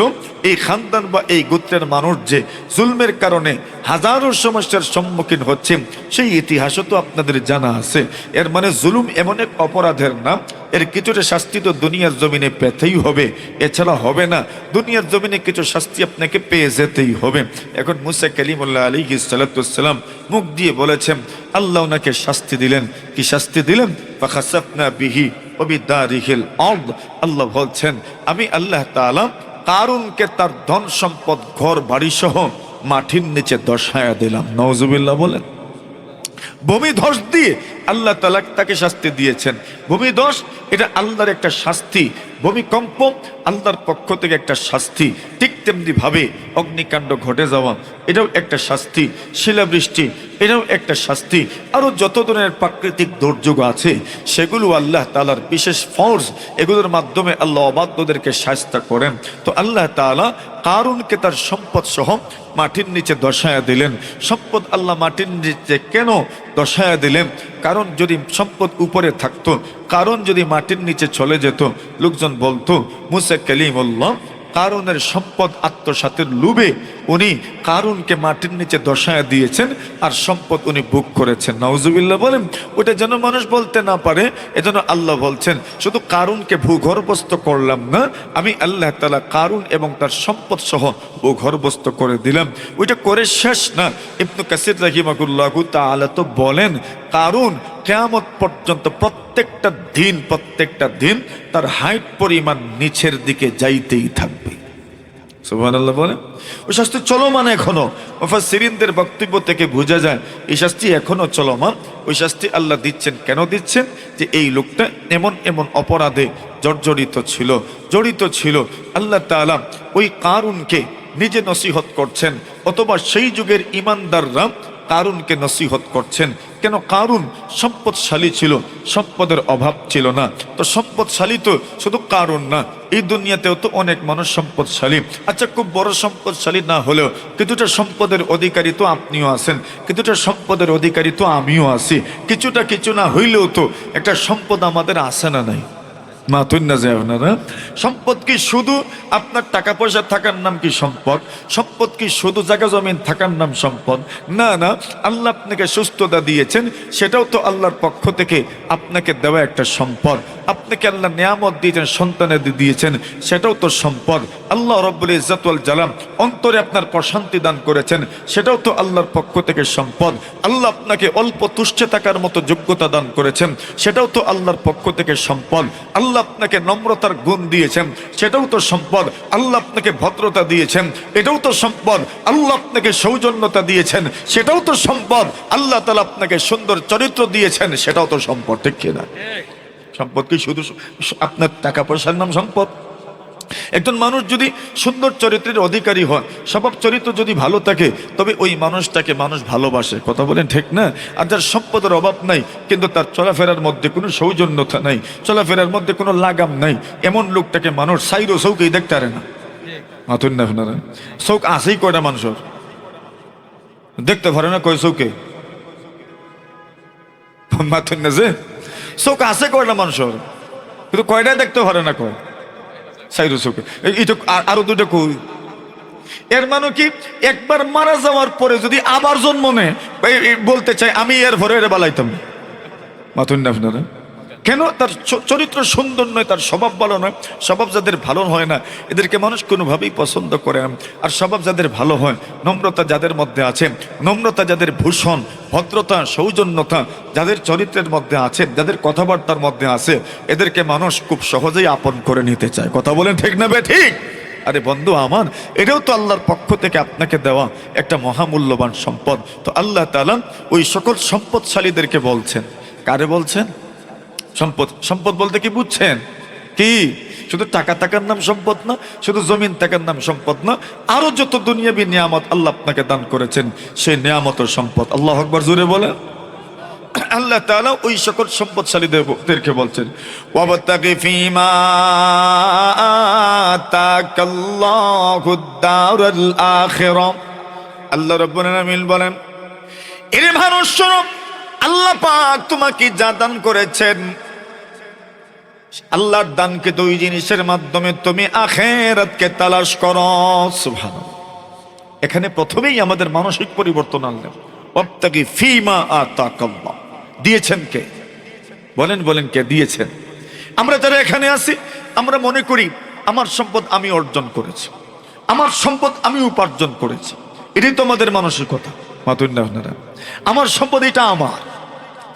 এই খানদান বা এই গোত্রের মানুষ যে জুলমের কারণে হাজারো সমস্যার সম্মুখীন হচ্ছে, সেই ইতিহাসও তো আপনাদের জানা আছে। এর মানে জুলুম এমন এক অপরাধের নাম, এর কিছুটা শাস্তি তো দুনিয়ার জমিনে পেতেই হবে, এছাড়া হবে না। দুনিয়ার জমিনে কিছু শাস্তি আপনাকে পেয়ে যেতেই হবে। এখন মুসা কালিমুল্লাহ আলাইহিস সালাম মুখ দিয়ে বলেছেন, আল্লাহ ওনাকে শাস্তি দিলেন। কি শাস্তি দিলেন? ফাখাসাফনা বিহি ওয়া বিদারিহিল আরদ। আল্লাহ বলছেন, আমি আল্লাহ তাআলা কারুনকে তার ধন সম্পদ, ঘর বাড়ি সহ মাটির নিচে দশায়া দিলাম। নাউজুবিল্লাহ বলেন। ভূমিধস দিয়ে আল্লাহ তাআলা তাকে শাস্তি দিয়েছেন। ভূমিধস এটা আল্লাহর একটা শাস্তি, ভূমিকম্প আল্লাহর পক্ষ থেকে একটা শাস্তি। ঠিক তেমনি ভাবে অগ্নিকাণ্ড ঘটে যাওয়া এটাও একটা শাস্তি, শিলাবৃষ্টি এটাও একটা শাস্তি, আরো যত ধরনের প্রাকৃতিক দুর্যোগ আছে সেগুলো আল্লাহ তাআলার বিশেষ ফোর্স, এগুলোর মাধ্যমে আল্লাহ অবাধ্যদেরকে শাস্তি করেন। তো আল্লাহ তাআলা কারুনকে তার সম্পদ সহ মাটির নিচে দশায়া দিলেন। সম্পদ আল্লাহ মাটির নিচে কেন দশায়া দিলেন? কারণ যদি সম্পদ উপরে থাকতো, কারণ যদি মাটির নিচে চলে যেত, লোকজন বলতো মুসা কালিমুল্লাহ কারুনের সম্পদ আত্মসাতের লোভে উনি কারুনকে মাটির নিচে দশায়া দিয়েছেন আর সম্পদ উনি ভোগ করেছেন। নাউজুবিল্লাহ বলেন। ওটা যেন মানুষ বলতে না পারে, এজন্য আল্লাহ বলছেন শুধু কারুনকে ভূগর্ভস্থ করলাম না, আমি আল্লাহ তাআলা কারুন এবং তার সম্পদ সহ ভূগর্ভস্থ করে দিলাম। ওইটা করে শেষ না। ইবনে কাসির রাহিমাহুল্লাহু তাআলা তো বলেন, কারুন কিয়ামত পর্যন্ত প্রত্যেকটা দিন তার হাইট পরিমাণ নিচের দিকে যাইতেই থাকবে। সুবহানাল্লাহ বলেন। ওই শাস্তি চলমান এখনো। মুফাসসিরিনদের বক্তব্য থেকে বোঝা যায় এই শাস্তি এখনো চলমান। ওই শাস্তি আল্লাহ দিচ্ছেন। কেন দিচ্ছেন? যে এই লোকটা এমন এমন অপরাধে জড়িত ছিল। আল্লাহ তাআলা ওই কারুনকে নিজে নসিহত করছেন, অথবা সেই যুগের ইমানদাররা কারুনকে নসিহত করছেন। কেন? কারুন সম্পদশালী ছিল, সম্পদের অভাব ছিল না। তো সম্পদশালী তো শুধু কারুন না, এই দুনিয়াতেও তো অনেক মানুষ সম্পদশালী। আচ্ছা, খুব বড় সম্পদশালী না হলেও কিছুটা সম্পদের অধিকারী তো আপনিও আছেন, কিছুটা সম্পদের অধিকারী তো আমিও আছি। কিছু না হইলেও তো একটা সম্পদ আমাদের আছে না নাই? মাতুন না যায় আপনারা। সম্পদ কি শুধু আপনার টাকা পয়সা থাকার নাম কি সম্পদ? সম্পদ কি শুধু জায়গা জমিন থাকার নাম সম্পদ? না না, আল্লাহ আপনাকে সুস্থতা দিয়েছেন, সেটাও তো আল্লাহর পক্ষ থেকে আপনাকে দেওয়া একটা সম্পদ। আপনাকে আল্লাহ নিয়ামত দিয়েছেন, সন্তানাদি দিয়েছেন, সেটাও তো সম্পদ। আল্লাহ রব্বুল ইজ্জত ওয়াল জালাল অন্তরে আপনার প্রশান্তি দান করেছেন, সেটাও তো আল্লাহর পক্ষ থেকে সম্পদ। আল্লাহ আপনাকে অল্প তুষ্টে থাকার মতো যোগ্যতা দান করেছেন, সেটাও তো আল্লাহর পক্ষ থেকে সম্পদ। আল্লাহ আপনাকে নম্রতার গুণ দিয়েছেন, সেটাও তো সম্পদ। আল্লাহ আপনাকে ভদ্রতা দিয়েছেন, এটাও তো সম্পদ। আল্লাহ আপনাকে সৌজন্যতা দিয়েছেন, সেটাও তো সম্পদ। আল্লাহ তাআলা আপনাকে সুন্দর চরিত্র দিয়েছেন, সেটাও তো সম্পদ, ঠিক কিনা? সম্পদ কি শুধু আপনার টাকা পয়সার নাম সম্পদ? একজন মানুষ যদি সুন্দর চরিত্রের অধিকারী হয়, স্বভাব চরিত্র যদি ভালো থাকে, তবে ওই মানুষটাকে মানুষ ভালোবাসে, কথা বলেন ঠিক না? আর যার সম্পদের অভাব নাই, কিন্তু তার চলাফেরার মধ্যে কোনো সৌজন্যতা নাই, চলাফেরার মধ্যে কোনো লাগাম নাই, এমন লোকটাকে মানুষ সাইরো চৌকেই দেখতে পারে না। মাথুন না আপনারা, চৌক আসেই কয়টা মানুষের দেখতে পারে না, কয় চৌকে মাথুন না, যে চৌক আছে কয়টা মানুষের, কিন্তু কয়টাই দেখতে পারে না, কয় সাইরো চৌকে। এইটা আরো দুটো কই। এর মানে কি, একবার মারা যাওয়ার পরে যদি আবার জন্ম নেয়, বলতে চাই আমি এর ভরে এর বালাইতাম। মাথুন না আপনারা, কেন? তার চরিত্র সুন্দর নয়, তার স্বভাব ভালো নয়। স্বভাব যাদের ভালো হয় না, এদেরকে মানুষ কোনোভাবেই পছন্দ করে না। আর স্বভাব যাদের ভালো হয়, নম্রতা যাদের মধ্যে আছে, নম্রতা যাদের ভূষণ, ভদ্রতা, সৌজন্যতা যাদের চরিত্রের মধ্যে আছে, যাদের কথাবার্তার মধ্যে আছে, এদেরকে মানুষ খুব সহজেই আপন করে নিতে চায়। কথা বলেন ঠিক না বে ঠিক? আরে বন্ধু আমার, এটাও তো আল্লাহর পক্ষ থেকে আপনাকে দেওয়া একটা মহামূল্যবান সম্পদ। তো আল্লাহ তাআলা ওই সকল সম্পদশালীদেরকে বলছেন, কারে বলছেন? সম্পদ। সম্পদ বলতে কি বুঝছেন? কি শুধু টাকা টাকার নাম সম্পদ না, শুধু জমিন টাকার নাম সম্পদ না, আরো যত দুনিয়াবী নিয়ামত আল্লাহ আপনাকে দান করেছেন, সেই নিয়ামতের সম্পদ। আল্লাহু আকবার জোরে বলেন। আল্লাহ তাআলা ওই সকল সম্পদশালীদেরকে বলছেন, ওয়াবতাগি ফীমা আতাকাল্লাহুদ দারুল আখিরাহ। আল্লাহ রাব্বুল আলামিন বলেন, এরে মানুষ শোনো, আল্লাহ পাক তোমাকে যা দান করেছেন, আল্লাহর দানকে দুই জিনিসের মাধ্যমে তুমি আখিরাতকে তালাশ করো। সুবহানাল্লাহ। এখানে প্রথমেই আমাদের মানসিক পরিবর্তন আনলেন। ওয়াবতাগি ফীমা আতাকাল্লাহ, দিয়েছেন কে? বলেন বলেন, কে দিয়েছেন? আমরা যারা এখানে আছি, আমরা মনে করি আমার সম্পদ আমি অর্জন করেছি, আমার সম্পদ আমি উপার্জন করেছি। এটাই তো আমাদের মানসিকতা। মাতুন না আপনারা, আমার সম্পদ এটা আমার,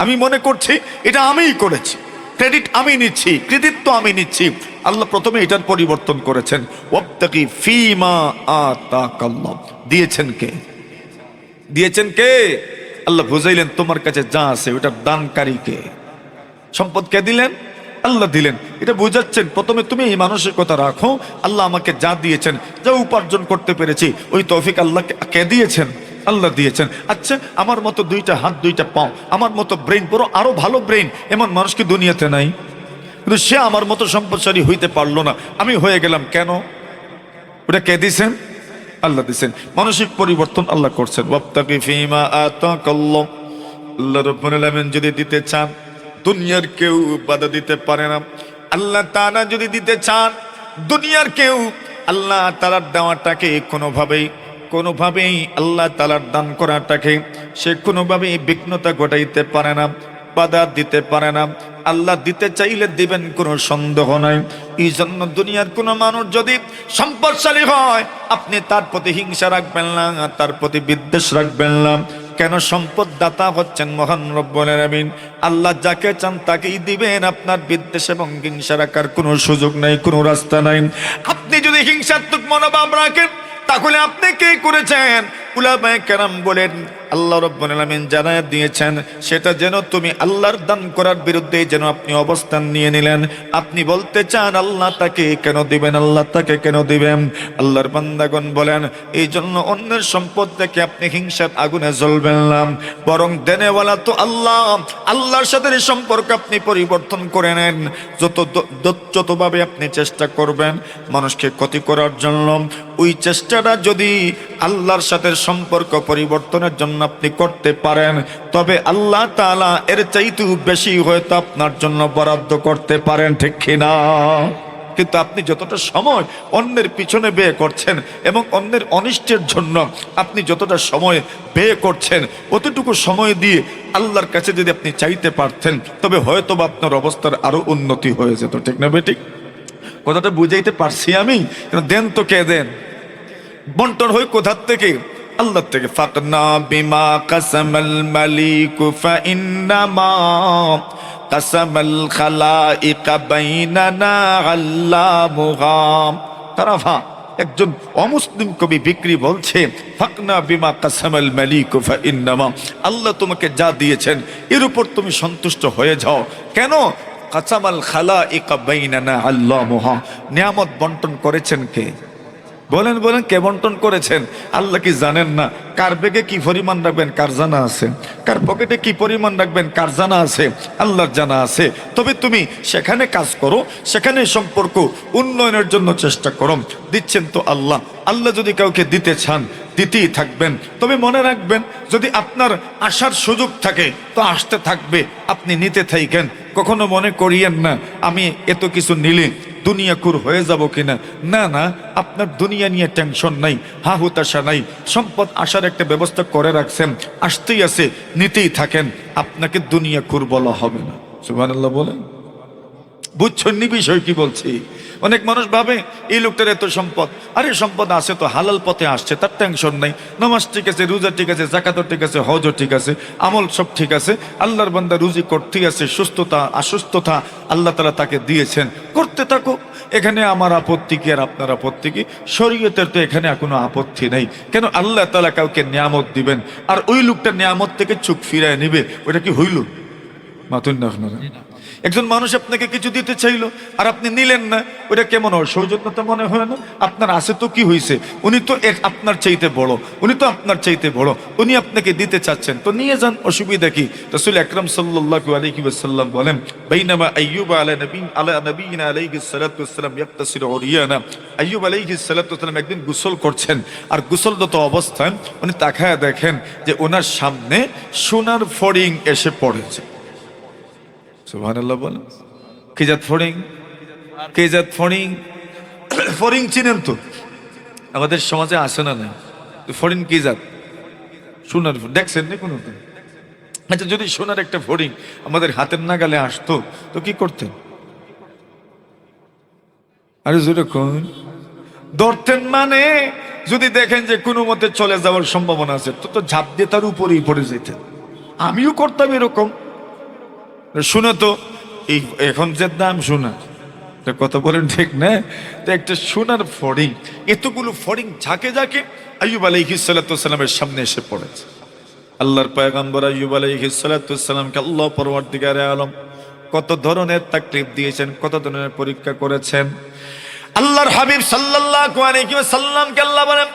আমি মনে করছি এটা আমিই করেছি, ক্রেডিট আমি নিচ্ছি, কৃতিত্ব আমি নিচ্ছি। আল্লাহ প্রথমে এটার পরিবর্তন করেছেন। ওয়াবতাগি ফীমা আতাকাল্লাহ, দিয়েছেন কে? দিয়েছেন কে? আল্লাহ বুঝাইলেন, তোমার কাছে যা আছে ওটার দানকারী কে? সম্পদ কে দিলেন? আল্লাহ দিলেন। এটা বুঝাচ্ছেন প্রথমে তুমি এই মানসিকতা রাখো, আল্লাহ আমাকে যা দিয়েছেন, যা উপার্জন করতে পেরেছি, ওই তৌফিক আল্লাহ কে দিয়েছেন? আল্লাহ দিয়েছেন। আচ্ছা, আমার মতো দুইটা হাত, দুইটা পাও, আমার মতো ব্রেন, বড় আরো ভালো ব্রেন, এমন মানুষ কি দুনিয়াতে নাই? কিন্তু সে আমার মতো সম্পদশালী হইতে পারলো না, আমি হয়ে গেলাম কেন? ওটা কে দিয়েছেন? আল্লাহ দিয়েছেন। মানসিক পরিবর্তন আল্লাহ করছেন। ওয়াবতাগি ফীমা আতাকাল্লাহ। আল্লাহ রাব্বুল আলামিন যদি দিতে চান, দুনিয়ার কেউ বাধা দিতে পারে না। আল্লাহ তাআলা যদি দিতে চান, দুনিয়ার কেউ আল্লাহ তাআলার দেওয়াটাকে কোনোভাবেই আল্লাহ তাআলার দান করাটাকে সে কোনোভাবেই বিঘ্নতা ঘটাইতে পারে না, বাধা দিতে পারে না। আল্লাহ দিতে চাইলে দিবেন, কোনো সন্দেহ নাই। এই জন্য দুনিয়ার কোনো মানুষ যদি সম্পদশালী হয়, আপনি তার প্রতি হিংসা রাখবেন না, তার প্রতি বিদ্বেষ রাখবেন না। কেন? সম্পদ দাতা হচ্ছেন মহান রব্বুল আলামিন। আল্লাহ যাকে চান তাকেই দিবেন। আপনার বিদ্বেষ এবং হিংসা রাখার কোনো সুযোগ নাই, কোনো রাস্তা নাই। আপনি যদি হিংসাত্মক মনোভাব রাখেন, তাহলে আপনি কি করেছেন? উলামায়ে কেরাম বলেন, আল্লাহ রাব্বুল আলামিন জানায়া দিয়েছেন, সেটা যেন তুমি আল্লাহর দান করার বিরুদ্ধে যেন আপনি অবস্থান নিয়ে নিলেন। আপনি বলতে চান আল্লাহ তাকে কেন দিবেন, আল্লাহ তাকে কেন দিবেন? আল্লাহর বান্দাগণ বলেন, এই জন্য অন্যের সম্পদ দেখে আপনি হিংসার আগুনে জ্বলবেন না, বরং দেনেওয়ালা তো আল্লাহ। আল্লাহর সাথে সম্পর্ক আপনি পরিবর্তন করে নেন। যতভাবে আপনি চেষ্টা করবেন মানুষকে ক্ষতি করার জন্য, ওই চেষ্টাটা যদি আল্লাহর সাথে সম্পর্ক পরিবর্তনের জন্য আপনি করতে পারেন, তবে আল্লাহ তাআলা এর চাইতেও বেশি হয়তো আপনার জন্য বরাদ্দ করতে পারেন, ঠিক কিনা? কিন্তু আপনি যতটা সময় অন্যের পিছনে ব্যয় করছেন এবং অন্যের অনিষ্টের জন্য আপনি যতটা সময় ব্যয় করছেন, অতটুকু সময় দিয়ে আল্লাহর কাছে যদি আপনি চাইতে পারতেন, তবে হয়তো বা আপনার অবস্থার আরো উন্নতি হয়ে যেত। ঠিক না বেঠিক? কথাটা বুঝাইতে পারছি আমি? দেন তো কে দেন? বন্টন হয় কোথার থেকে? আল্লাহ থেকে। ফাকনা বিমা কাসামাল মালিক ফাইন্নামা কাসামাল খালাইকা বাইনানা আল্লামুহা। তারাফা একজন অমুসলিম কবি বিক্রি বলছে, ফাকনা বিমা কাসামাল মালিক ফাইন্নামা, আল্লাহ তোমাকে যা দিয়েছেন এর উপর তুমি সন্তুষ্ট হয়ে যাও। কেন? কাসামাল খালাইকা বাইনানা আল্লামুহা, নিয়ামত বন্টন করেছেন কে? বলেন বলেন, কে বন্টন করেছেন? আল্লাহ কি জানেন না? কার ব্যাগে কি পরিমাণ রাখবেন কার জানা আছে, কার পকেটে কি পরিমাণ রাখবেন কার জানা আছে, আল্লাহর জানা আছে। তবে তুমি সেখানে কাজ করো, সেখানে সম্পর্ক উন্নয়নের জন্য চেষ্টা করো। দিচ্ছেন তো আল্লাহ। আল্লাহ যদি কাউকে দিতে চান দিতেই থাকবেন। তবে মনে রাখবেন, যদি আপনার আসার সুযোগ থাকে তো আসতে থাকবে, আপনি নিতে থাকেন। কখনো মনে করিয়েন না আমি এত কিছু নিলে দুনিয়াকুর হয়ে যাব কিনা। না না, আপনার দুনিয়া নিয়ে টেনশন নাই, হা হুতাশা নাই। সম্পদ আসার একটা ব্যবস্থা করে রাখছেন, আসতেই আছে, নিতেই থাকেন। আপনাকে দুনিয়াকুর বলা হবে না। সুবহানাল্লাহ বলেন। বুঝছেন নি বিষয় কি বলছি? অনেক মানুষ ভাবে এই লোকটার এত সম্পদ, আরে সম্পদ আছে তো হালাল পথে আসছে, তার টেনশন নাই। নামাজ ঠিক আছে, রোজা ঠিক আছে, যাকাতও ঠিক আছে, হজও ঠিক আছে, আমল সব ঠিক আছে, আল্লাহর বান্দা রুজি করতেই আছে। সুস্থতা অসুস্থতা আল্লাহ তাআলা তাকে দিয়েছেন, করতে থাকুক। এখানে আমার আপত্তি কি আর আপনার আপত্তি কি? শরীয়তের তো এখানে কোনো আপত্তি নেই। কেন? আল্লাহ তাআলা কাউকে নিয়ামত দিবেন আর ওই লোকটা নিয়ামত থেকে চোখ ফিরায় নিবে, ওটা কি হইল? মাতুন না আপনারা? একজন মানুষ আপনাকে কিছু দিতে চাইলো আর আপনি নিলেন না, ওটা কেমন হয়? সৌজন্যতা মনে হয় না? আপনার আছে তো কি হয়েছে? উনি তো আপনার চাইতে বড়, উনি তো আপনার চাইতে বড়, উনি আপনাকে দিতে চাচ্ছেন, তো নিয়ে যান, অসুবিধা কি? রাসূল আকরাম সাল্লাল্লাহু আলাইহি ওয়াসাল্লাম বলেন, বাইনামা আইয়ুব আলা নবিয়িনা আলাইহিস সালাতু ওয়াসসালাম ইয়াক্তাসিরু উরিয়ানা। আইয়ুব আলাইহিস সালাতু ওয়াসসালাম একদিন গোসল করছেন, আর গোসলরত অবস্থায় উনি তাকায়া দেখেন যে ওনার সামনে সোনার ফড়িং এসে পড়েছে। সুবহানাল্লাহ বলেন। কি জাত ফড়িং? কে জাত ফড়িং? ফড়িং চিনেন তো? আমাদের সমাজে আসে না নাই? ফড়িং কি জাত? সোনার। দেখছেন না কোনো? আচ্ছা, যদি সোনার একটা ফড়িং আমাদের হাতের নাগালে আসতো তো কি করতেন? আরে জোরে কোন ধরতেন? মানে যদি দেখেন যে কোনো মতে চলে যাওয়ার সম্ভাবনা আছে তো ঝাঁপ দিয়ে তার উপরেই পড়ে যেতেন। আমিও করতাম এরকম। শুনে তো এই এখন যে দাম শোনা, কথা বলেন ঠিক না? তো একটা সোনার ফড়িং, এতগুলো ফড়িং ঝাঁকে ঝাঁকে আইয়ুব আলাইহিস সালাতু ওয়াসসালামের সামনে এসে পড়েছে। আল্লাহর পয়গম্বর আইয়ুব আলাইহিস সালাতু ওয়াসসালামকে আল্লাহ পরওয়ারদিগারে আলম কত ধরনের তাকলিফ দিয়েছেন, কত ধরনের পরীক্ষা করেছেন। আল্লাহর হাবিব সাল্লাল্লাহু আলাইহি ওয়াসাল্লামকে আল্লাহ বলেন,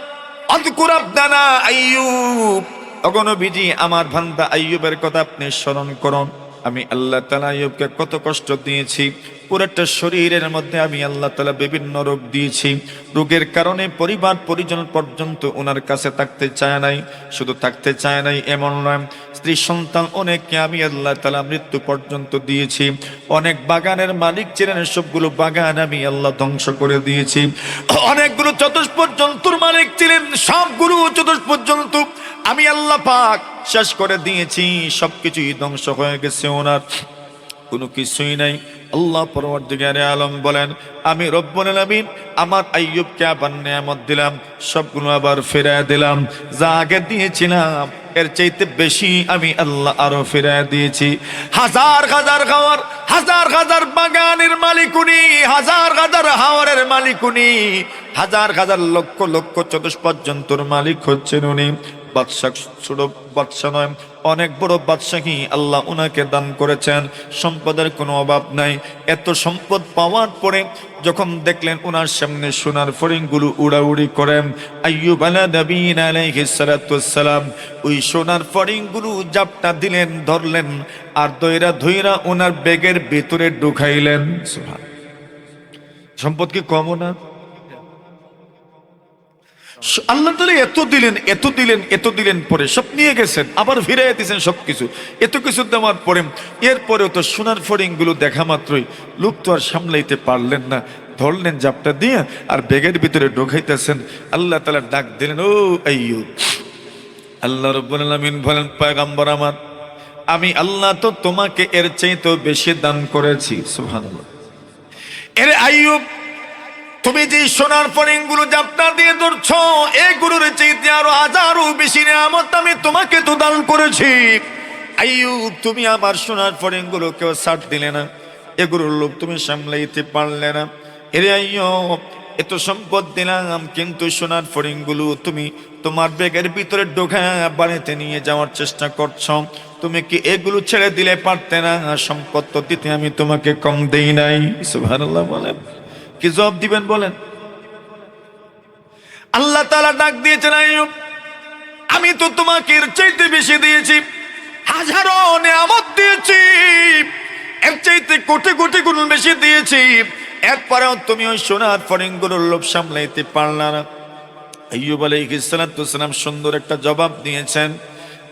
আযকুর আবদানা আইয়ুব, ওগো নবীজি আমার বান্দা আইয়ুবের কথা আপনি স্মরণ করুন। আমি আল্লাহ তাআলা আইয়ুবকে কত কষ্ট দিয়েছি, পুরোটা শরীরের মধ্যে আমি আল্লাহ তাআলা বিভিন্ন রোগ দিয়েছি। রোগের কারণে পরিবার পরিজন পর্যন্ত ওনার কাছে থাকতে চায় নাই। শুধু থাকতে চায় নাই এমন নয়, স্ত্রী সন্তান অনেককে আমি আল্লাহ তাআলা মৃত্যু পর্যন্ত দিয়েছি। অনেক বাগানের মালিক ছিলেন, সবগুলো বাগান আমি আল্লাহ ধ্বংস করে দিয়েছি। অনেকগুলো চতুষ্পদ জন্তুর মালিক ছিলেন, সবগুলো চতুষ্পদ জন্তু আমি আল্লাহ পাক শেষ করে দিয়েছি। সবকিছুই ধ্বংস হয়ে গেছে, ওনার কোনো কিছুই নাই। আল্লাহ পরওয়ারদিগারে আলম বলেন, আমি রব্বুল আলামিন আমার আইয়ুবকে আবার নিয়ামত দিলাম, সবগুলো আবার ফিরায় দিলাম। যা আগে দিয়েছিলাম এর চাইতে বেশি আমি আল্লাহ আরো ফিরায় দিয়েছি। হাজার হাজার খাওয়ার, হাজার হাজার বাগানের মালিক উনি, হাজার হাজার হাওয়ারের মালিক উনি, হাজার হাজার লক্ষ লক্ষ চতুষ্পদ জন্তুর মালিক হচ্ছেন উনি। বাদশাহ ছোট বাদশাহ নয়, অনেক বড় বাদশাহী আল্লাহ উনাকে দান করেছেন। সম্পদের কোনো অভাব নাই। এত সম্পদ পাওয়ার পরে যখন দেখলেন ওনার সামনে সোনার ফড়িংগুলো উড়াউড়ি করেন, আইয়ুব আলাইহিস সালাতু ওয়াসসালাম ওই সোনার ফড়িংগুলো জাপটা দিলেন, ধরলেন আর দইরা ধইরা ওনার ব্যাগের ভিতরে ঢুকাইলেন। সুবহান। সম্পদ কি কম না? আল্লাহ তাআলা এত দিলেন, এত দিলেন, এত দিলেন, পরে সব নিয়ে গেছেন, আবার ফিরাইয়া দিয়েছেন সবকিছু। এত কিছু দেওয়ার পরে এরপরেও তো সোনার ফড়িংগুলো দেখা মাত্রই লোক তো আর সামলাইতে পারলেন না। ধরলেন জাপটা দিয়ে আর ব্যাগের ভিতরে ঢোকাইতেছেন। আল্লাহ তাআলা ডাক দিলেন, ও আইয়ুব। আল্লাহ রাব্বুল আলামিন বলেন, পয়গম্বর আমার, আমি আল্লাহ তো তোমাকে এর চাইতেও বেশি দান করেছি। সুবহানাল্লাহ। এর আইয়ুব, তুমি যে সোনার ফড়িংগুলো জাপটা দিয়ে ধরছো, এগুলোর চাইতে আরো হাজারো বেশি নিয়ামত আমি তোমাকে তো দান করেছি। আইয়ুব, তুমি আমার সোনার ফড়িংগুলো কেউ ছাড় দিলে না, এগুলোর লোভ তুমি সামলাইতে পারলে না। এরে আইয়ুব, এত সম্পদ দিলাম, কিন্তু সোনার ফড়িংগুলো তুমি তোমার ব্যাগের ভিতরে ঢোকা বাড়িতে নিয়ে যাওয়ার চেষ্টা করছো। তুমি কি এগুলো ছেড়ে দিলে পারতে না? সম্পদ তো দিতে আমি তোমাকে কম দেই নাই। সুবহানাল্লাহ বলেন। কি জবাব দিবেন বলেন? আল্লাহ তাআলা ডাক দিয়েছেন, আইয়ুব, আমি তো তোমাকে এর চাইতে বেশি দিয়েছি, হাজারো নিয়ামত দিয়েছি, এর চাইতে কোটি কোটি গুণ বেশি দিয়েছি। এরপরেও তুমি ওই সোনার ফড়িংগুলোর লোভ সামলাইতে পারলা না। আইয়ুব আলাইহিস সালাম সুন্দর একটা জবাব দিয়েছেন।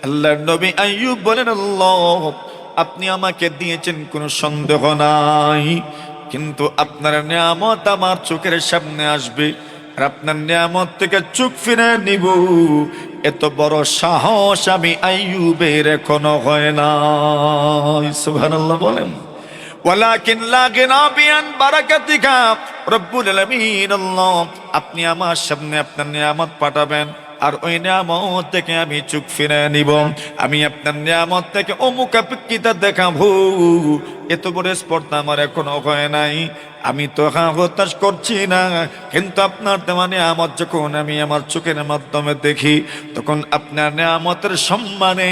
আল্লাহর নবী আইয়ুব বলেন, আল্লাহ, আপনি আমাকে দিয়েছেন কোনো সন্দেহ নাই, কিন্তু আপনার নিয়ামত আমার চোখের সামনে আসবে আর আপনার নিয়ামত থেকে চোখ ফিরে নিব, এত বড় সাহস আমি আইয়ুবের এখনো হয় না। সুবহানাল্লাহ বলেন। ওয়ালাকিন লা গিনা বিআন বারাকাতিকা রব্বুল আলামিন। আল্লাহ, আপনি আমার সামনে আপনার নিয়ামত পাঠাবেন আর ওই নিয়ামত থেকে আমি চোখ ফিরে নিব, আমি আপনার নিয়ামত থেকে অমুখাপেক্ষিতা দেখাবো, এত বড় স্পর্ধা আমার এখনো হয় নাই। আমি তো হতাশ করছি না, কিন্তু আপনার দেওয়া নিয়ামত যখন আমি আমার চোখের মাধ্যমে দেখি, তখন আপনার নিয়ামতের সম্মানে,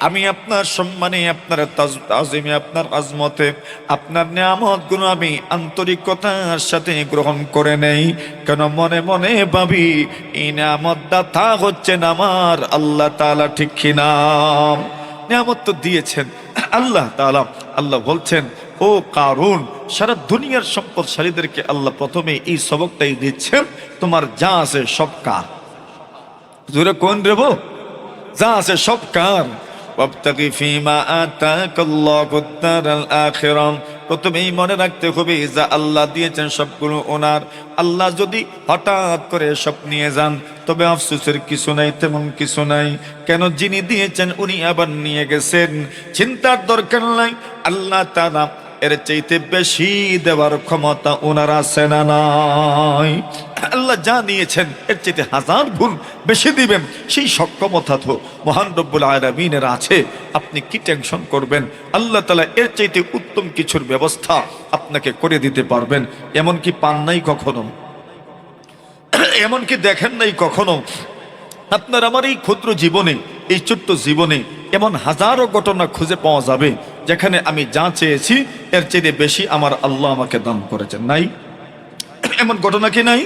আমি আপনার সম্মানে, আপনার তাজিমে, আপনার আজমতে, আপনার নিয়ামতগুলো আমি আন্তরিকতার সাথে গ্রহণ করে নেই। কেন মনে মনে ভাবি এই নিয়ামত দাতা হচ্ছেন আমার আল্লাহ তাআলা, ঠিক কিনা? নিয়ামত তো দিয়েছেন আল্লাহ তাআলা। আল্লাহ বলছেন, ও কারুন, সারা দুনিয়ার সম্পদশালীদেরকে আল্লাহ প্রথমে এই সবকটাই দিচ্ছেন, তোমার যা আছে সব কার। জোরে কোন রেব? যা আছে সব কার। ওয়াবতাগি ফীমা আতাকাল্লাহুদ দারাল আখিরাহ। প্রথমেই মনে রাখতে হবে, যা আল্লাহ দিয়েছেন সবগুলো ওনার। আল্লাহ যদি হঠাৎ করে সব নিয়ে যান, তবে আফসোসের কিছু নাই, তেমন কিছু নাই। কেন? যিনি দিয়েছেন উনি আবার নিয়ে গেছেন, চিন্তার দরকার নাই। আল্লাহ তাআলা এর চাইতে বেশি দেওয়ার ক্ষমতা ওনার আছে না নাই? আল্লাহ যা নিয়েছেন এর চাইতে হাজার গুণ বেশি দিবেন, সেই সক্ষমতা তো মহান রব্বুল আলামিনের আছে। আপনি কি টেনশন করবেন? আল্লাহ তাআলা এর চাইতে উত্তম কিছুর ব্যবস্থা আপনাকে করে দিতে পারবেন। এমন কি পান নাই কখনো? এমন কি দেখেন নাই কখনো? আপনার আমার এই ক্ষুদ্র জীবনে, এই ছোট্ট জীবনে এমন হাজারো ঘটনা খুঁজে পাওয়া যাবে যেখানে আমি যা চেয়েছি এর চেয়ে বেশি আমার আল্লাহ আমাকে দান করেছেন। নাই? এমন ঘটনা কি নাই?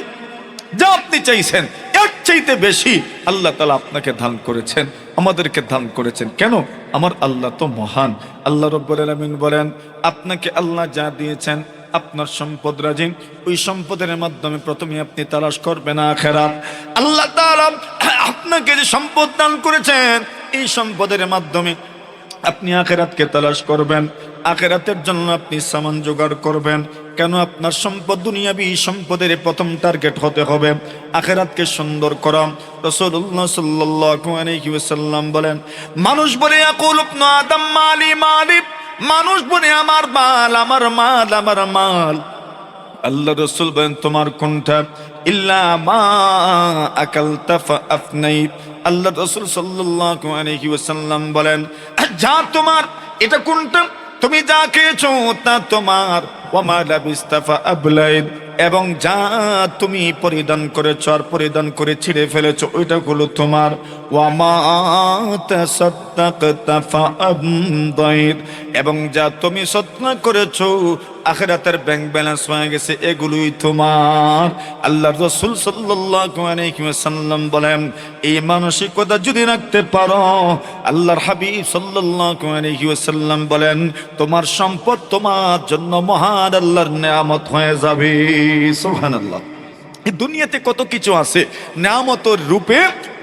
যা আপনি চাইছেন এর চাইতে বেশি আল্লাহ তাআলা আপনাকে দান করেছেন, আমাদেরকে দান করেছেন। কেন? আমার আল্লাহ তো মহান। আল্লাহ রাব্বুল আলামিন বলেন, আপনাকে আল্লাহ যা দিয়েছেন, আপনার সম্পদ রাজি, ওই সম্পদের মাধ্যমে প্রথমে আপনি তালাশ করবেন আখিরাত। আল্লাহ তাআলা আপনাকে যে সম্পদ দান করেছেন, এই সম্পদের মাধ্যমে আপনি আখিরাতকে তালাশ করবেন, আখিরাতের জন্য আপনি সামান জোগাড় করবেন। কেন? আপনার সম্পদ দুনিয়াবি সম্পদের প্রথম টার্গেট হতে হবে আখিরাতকে সুন্দর করা। রাসূলুল্লাহ সাল্লাল্লাহু আলাইহি ওয়াসাল্লাম বলেন, মানুষ বলে ইয়াকুল ইবনু আদম মালি মালি, মানুষ বলে আমার মাল, আমার মাল, আমার মাল। আল্লাহ রাসূল বলেন, তোমার কোনটা? ইল্লা মা আকালতা ফাআফনাইত। আল্লাহ রাসূল সাল্লাল্লাহু আলাইহি ওয়াসাল্লাম বলেন, যা তোমার, এটা কোনটা? তুমি যা খেয়েছো তা তোমার। ওয়ামা লাবিস্তা ফাআবলাইদ, এবং যা তুমি পরিধান করেছো আর পরিধান করে ছিঁড়ে ফেলেছো ওইটা হলো তোমার। ওয়ামা তাসাদ্দাকতা ফাআমদাইদ, এবং যা তুমি সদকা করেছো আখিরাতের ব্যাংক ব্যালেন্স হয়ে গেছে, এগুলোই তোমার। আল্লাহর রাসূল সাল্লাল্লাহু আলাইহি ওয়াসাল্লাম বলেন, এই মানসিকতা যদি রাখতে পারো, আল্লাহর হাবিব সাল্লাল্লাহু আলাইহি ওয়াসাল্লাম বলেন, তোমার সম্পদ তোমার জন্য মহান আল্লাহর নিয়ামত হয়ে যাবে। সুবহানাল্লাহ। এই দুনিয়াতে কত কিছু আছে, নেয়ামতের রূপে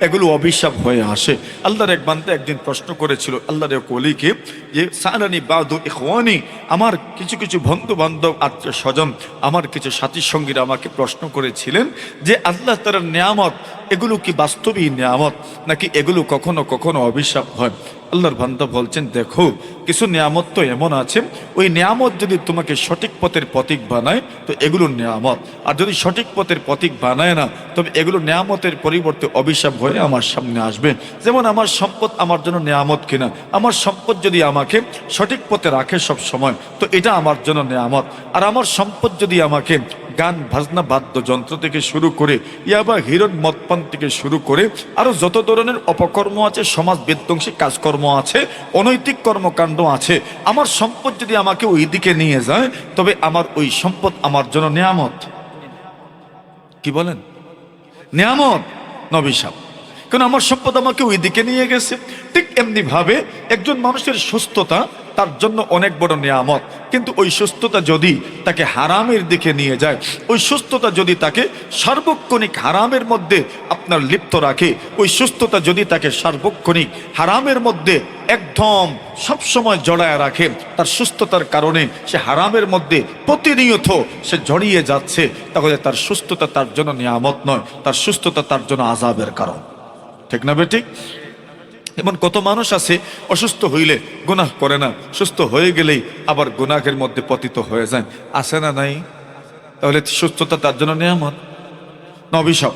এগুলো অভিশাপ হয়ে আসে। আল্লাহর এক বান্দা একদিন প্রশ্ন করেছিল আল্লাহর এক ওলিকে যে সালানি বাদু ইখওয়ানি, আমার কিছু কিছু বন্ধু বান্ধব আত্মীয় স্বজন, আমার কিছু সাথী সঙ্গীরা আমাকে প্রশ্ন করেছিলেন যে আল্লাহ তাআলার নেয়ামত এগুলো কি বাস্তবিক নেয়ামত নাকি এগুলো কখনো কখনো অভিশাপ হয়? আল্লাহর বান্দা বলছেন, দেখো কিছু নিয়ামত তো এমন আছে, ওই নিয়ামত যদি তোমাকে সঠিক পথের প্রতীক বানায় তো এগুলো নিয়ামত, আর যদি সঠিক পথের প্রতীক বানায় না তবে এগুলো নিয়ামতের পরিবর্তে অভিশাপ হয়ে আমার সামনে আসবে। যেমন আমার সম্পদ আমার জন্য নিয়ামত কিনা, আমার সম্পদ যদি আমাকে সঠিক পথে রাখে সব সময় তো এটা আমার জন্য নিয়ামত, আর আমার সম্পদ যদি আমাকে গান বাজনা বাদ্যযন্ত্র থেকে শুরু করে ইয়াবা হিরণ মদপান থেকে শুরু করে আরো যত ধরনের অপকর্ম আছে, সমাজ বিধ্বংসী কাজকর্ম আছে, অনৈতিক কর্মকাণ্ড আছে, আমার সম্পদ যদি আমাকে ওই দিকে নিয়ে যায় তবে আমার ওই সম্পদ আমার জন্য নিয়ামত। কি বলেন? নিয়ামত নবিশাপ, কারণ আমার সম্পদ আমাকে ওই দিকে নিয়ে গেছে। ঠিক এমনি ভাবে একজন মানুষের সুস্থতা তার জন্য অনেক বড় নিয়ামত, কিন্তু ওই সুস্থতা যদি তাকে হারামের দিকে নিয়ে যায়, ওই সুস্থতা যদি তাকে সার্বক্ষণিক হারামের মধ্যে আপনার লিপ্ত রাখে, ওই সুস্থতা যদি তাকে সার্বক্ষণিক হারামের মধ্যে একদম সবসময় জড়ায় রাখে, তার সুস্থতার কারণে সে হারামের মধ্যে প্রতিনিয়ত সে জড়িয়ে যাচ্ছে, তাহলে তার সুস্থতা তার জন্য নিয়ামত নয়, তার সুস্থতা তার জন্য আযাবের কারণ। ঠিক না বেঠিক? এমন কত মানুষ আছে অসুস্থ হইলে গুনাহ করে না, সুস্থ হয়ে গেলেই আবার গুনাহের মধ্যে পতিত হয়ে যায়, আছে না নাই? তাহলে সুস্থতা তার জন্য নিয়ামত না অভিশাপ?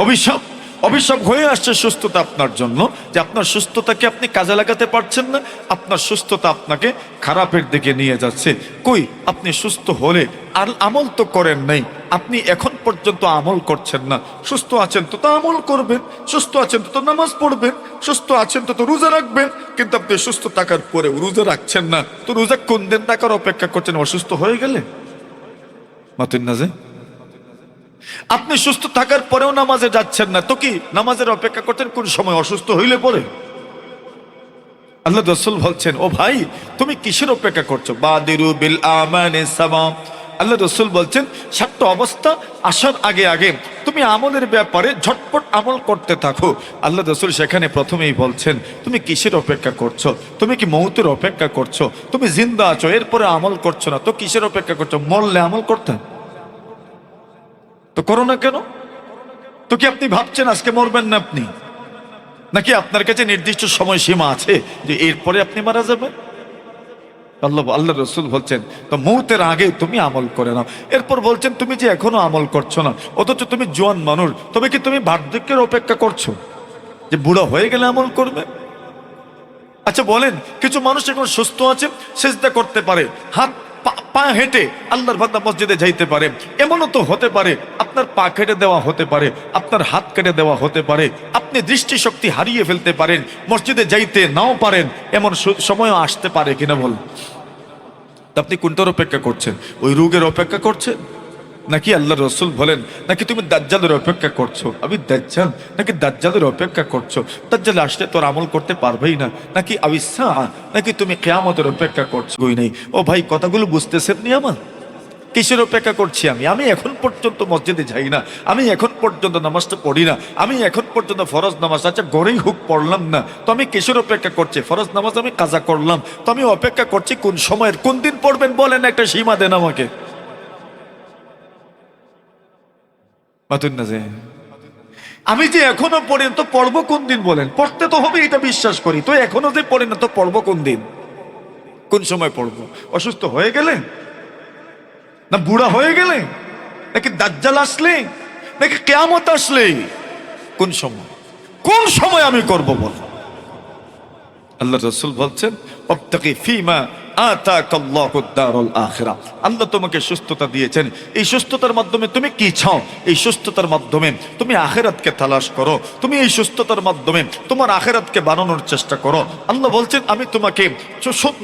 অভিশাপ, অভিশাপ হয়ে আসছে সুস্থতা আপনার জন্য, যে আপনার সুস্থতাকে আপনি কাজে লাগাতে পারছেন না, আপনার সুস্থতা আপনাকে খারাপের দিকে নিয়ে যাচ্ছে। কই, আপনি সুস্থ হলে আর আমল তো করেন নাই, আপনি এখন পর্যন্ত আমল করছেন না। সুস্থ আছেন তো আমল করবেন, সুস্থ আছেন তো নামাজ পড়বেন, সুস্থ আছেন তো রোজা রাখবেন, কিন্তু আপনি সুস্থ থাকার পরে রোজা রাখছেন না, তো রোজা কোন দিন থাকার অপেক্ষা করছেন অসুস্থ হয়ে গেলে? মাতুন না যে আপনি সুস্থ থাকার পরেও নামাজে যাচ্ছেন না, তো কি নামাজের অপেক্ষা করছেন কোন সময় অসুস্থ হইলে পরে? আল্লাহ রাসূল বলছেন, ও ভাই তুমি কিসের অপেক্ষা করছো? বাদিরু বিল আমানি সাবা। আল্লাহ রাসূল বলছেন, সাতটা অবস্থা আসার আগে আগে তুমি আমলের ব্যাপারে ঝটপট আমল করতে থাকো। আল্লাহ রাসূল সেখানে প্রথমেই বলছেন, তুমি কিসের অপেক্ষা করছো? তুমি কি মৌতের অপেক্ষা করছো? তুমি জিন্দা আছো এরপরে আমল করছো না, তো কিসের অপেক্ষা করছো? মরলে আমল করতে তো করো না কেন? তো কি আপনি ভাবছেন আজকে মরবেন না আপনি, নাকি আপনার কাছে নির্দিষ্ট সময় সীমা আছে যে এরপরে আপনি মারা যাবেন? আল্লাহ রাসূল বলছেন, তো মৌতের আগে তুমি আমল করে নাও। এরপর বলছেন, তুমি যে এখনো আমল করছো না অথচ তুমি জোয়ান মানুষ, তবে কি তুমি বার্ধক্যের অপেক্ষা করছো যে বুড়া হয়ে গেলে আমল করবে? আচ্ছা বলেন, কিছু মানুষ এখন সুস্থ আছে, সিজদা করতে পারে, হাত পা হেঁটে আল্লাহর বান্দা মসজিদে যাইতে পারে, এমনও তো হতে পারে আপনার পা কেটে দেওয়া হতে পারে, আপনার হাত কেটে দেওয়া হতে পারে, আপনি দৃষ্টিশক্তি হারিয়ে ফেলতে পারেন, মসজিদে যাইতে নাও পারেন, এমন সময়ও আসতে পারে কিনা বল? আপনি কোনটার অপেক্ষা করছেন? ওই রোগের অপেক্ষা করছেন, নাকি আল্লাহ রাসূল বলেন, নাকি তুমি দাজ্জালের অপেক্ষা করছো? আমি দাজ্জাল, নাকি দাজ্জালের অপেক্ষা করছো? দাজ্জাল আসলে তোর আমল করতে পারবেই না, নাকি আবিসা, নাকি তুমি কিয়ামতের অপেক্ষা করছো? কই নেই। ও ভাই কথাগুলো বুঝতেছেন নি আমার? কিসের অপেক্ষা করছি আমি? আমি এখন পর্যন্ত মসজিদে যাই না, আমি এখন পর্যন্ত নামাজটা পড়ি না, আমি এখন পর্যন্ত ফরজ নামাজ আচ্ছা গড়েই হুক পড়লাম না, তো আমি কিসের অপেক্ষা করছি? ফরজ নামাজ আমি কাজা করলাম, তো আমি অপেক্ষা করছি কোন সময়ের? কোন দিন পড়বেন বলেন, একটা সীমা দেন আমাকে। আমি যে এখনো পড়ি তো পড়বো কোন দিন বলেন? পড়তে তো হবে এটা বিশ্বাস করি, তো এখনো যে পড়ি না তো পড়বো কোন দিন, কোন সময় পড়বো? অসুস্থ হয়ে গেলে, না বুড়া হয়ে গেলে, নাকি দাজ্জাল আসলে, নাকি কিয়ামত আসলে? কোন সময়, কোন সময় আমি করব বল? আল্লাহ রাসূল বলছেন, ওয়াবতাগি ফীমা আতাকাল্লাহুদ দারুল আখিরাহ। আল্লাহ তোমাকে সুস্থতা দিয়েছেন, এই সুস্থতার মাধ্যমে তুমি কি চাও? এই সুস্থতার মাধ্যমে তুমি আখিরাতকে তালাশ করো, তুমি এই সুস্থতার মাধ্যমে তোমার আখিরাতকে বানানোর চেষ্টা করো। আল্লাহ বলছেন, আমি তোমাকে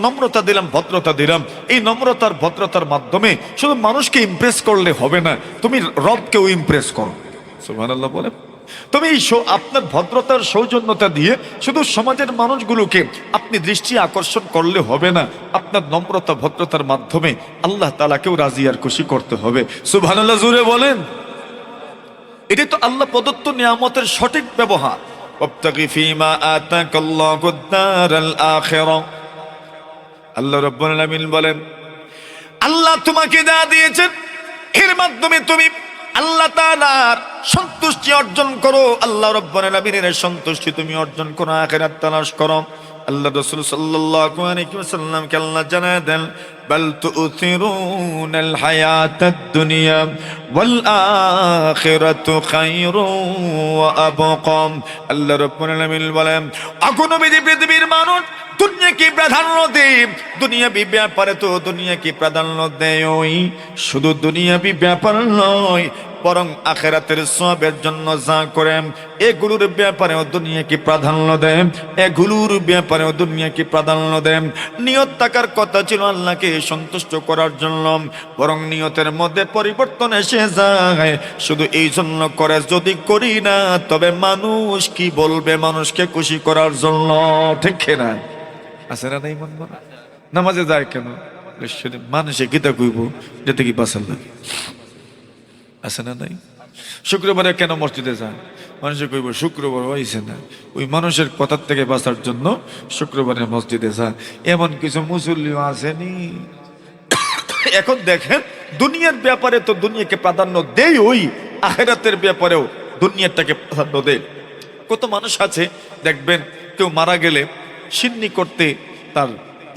নম্রতা দিলাম, ভদ্রতা দিলাম, এই নম্রতার ভদ্রতার মাধ্যমে শুধু মানুষকে ইমপ্রেস করলে হবে না, তুমি রবকেও ইমপ্রেস করো। সুবহানাল্লাহ বলে। তুমি আপনার ভদ্রতার সৌজন্যতা দিয়ে শুধু সমাজের মানুষগুলোকে আপনি দৃষ্টি আকর্ষণ করলে হবে না, আপনার নম্রতা ভদ্রতার মাধ্যমে আল্লাহ তাআলাকেও রাজি আর খুশি করতে হবে। সুবহানাল্লাহ জোরে বলেন। এটি তো আল্লাহ প্রদত্ত নিয়ামতের সঠিক ব্যবহার। ওয়াবতাগি ফীমা আতাকাল্লাহুদ দারাল আখিরা। আল্লাহ রাব্বুল আলামিন বলেন, আল্লাহ তোমাকে যা দিয়েছেন এর মাধ্যমে তুমি আল্লাহ তাআলার সন্তুষ্টি অর্জন করো। আল্লাহ রাব্বুল আলামিনের সন্তুষ্টি তুমি অর্জন করো, আখিরাত তালাশ করো। আল্লাহ রাসূল সাল্লাল্লাহু আলাইহি ওয়াসাল্লামকে আল্লাহ জানায় দেন, বাল তু'থিরুনাল হায়াতাদ দুনিয়া ওয়াল আখিরাতু খায়রুন ওয়া আবকা। আল্লাহ রাব্বুল আলামিন বলেন, অগণবিধি পৃথিবীর মানুষ দুনিয়াকে প্রাধান্য দেয়। দুনিয়াবি ব্যাপারে তো দুনিয়াকে প্রাধান্য দেয়, শুধু দুনিয়াবি ব্যাপার নয়, বরং আখিরাতের সওয়াবের জন্য যা করে এগুলোর ব্যাপারেও দুনিয়াকে প্রাধান্য দেয়, এগুলোর ব্যাপারেও দুনিয়াকে প্রাধান্য দেয়। নিয়ত থাকার কথা ছিল আল্লাহকে সন্তুষ্ট করার জন্য, বরং নিয়তের মধ্যে পরিবর্তন এসে যায়। শুধু এই জন্য করে, যদি করি না তবে মানুষ কি বলবে, মানুষকে খুশি করার জন্য। ঠিক না? আছে না নাই? মন মনে নামাজে যায় কেন? মানুষে গীতা কইব যেতে কি বাসাল লাগে। আছে না নাই? শুক্রবারে কেন মসজিদে যায়? মানুষে কইব শুক্রবার হয়েছে না, ওই মানুষের কথার থেকে বাঁচার জন্য শুক্রবারে মসজিদে যায়। এমন কিছু মুসল্লিও আসেনি। এখন দেখেন, দুনিয়ার ব্যাপারে তো দুনিয়াকে প্রাধান্য দেয়, ওই আখিরাতের ব্যাপারেও দুনিয়াটাকে প্রাধান্য দেয়। কত মানুষ আছে দেখবেন, কেউ মারা গেলে সিন্নি করতে তার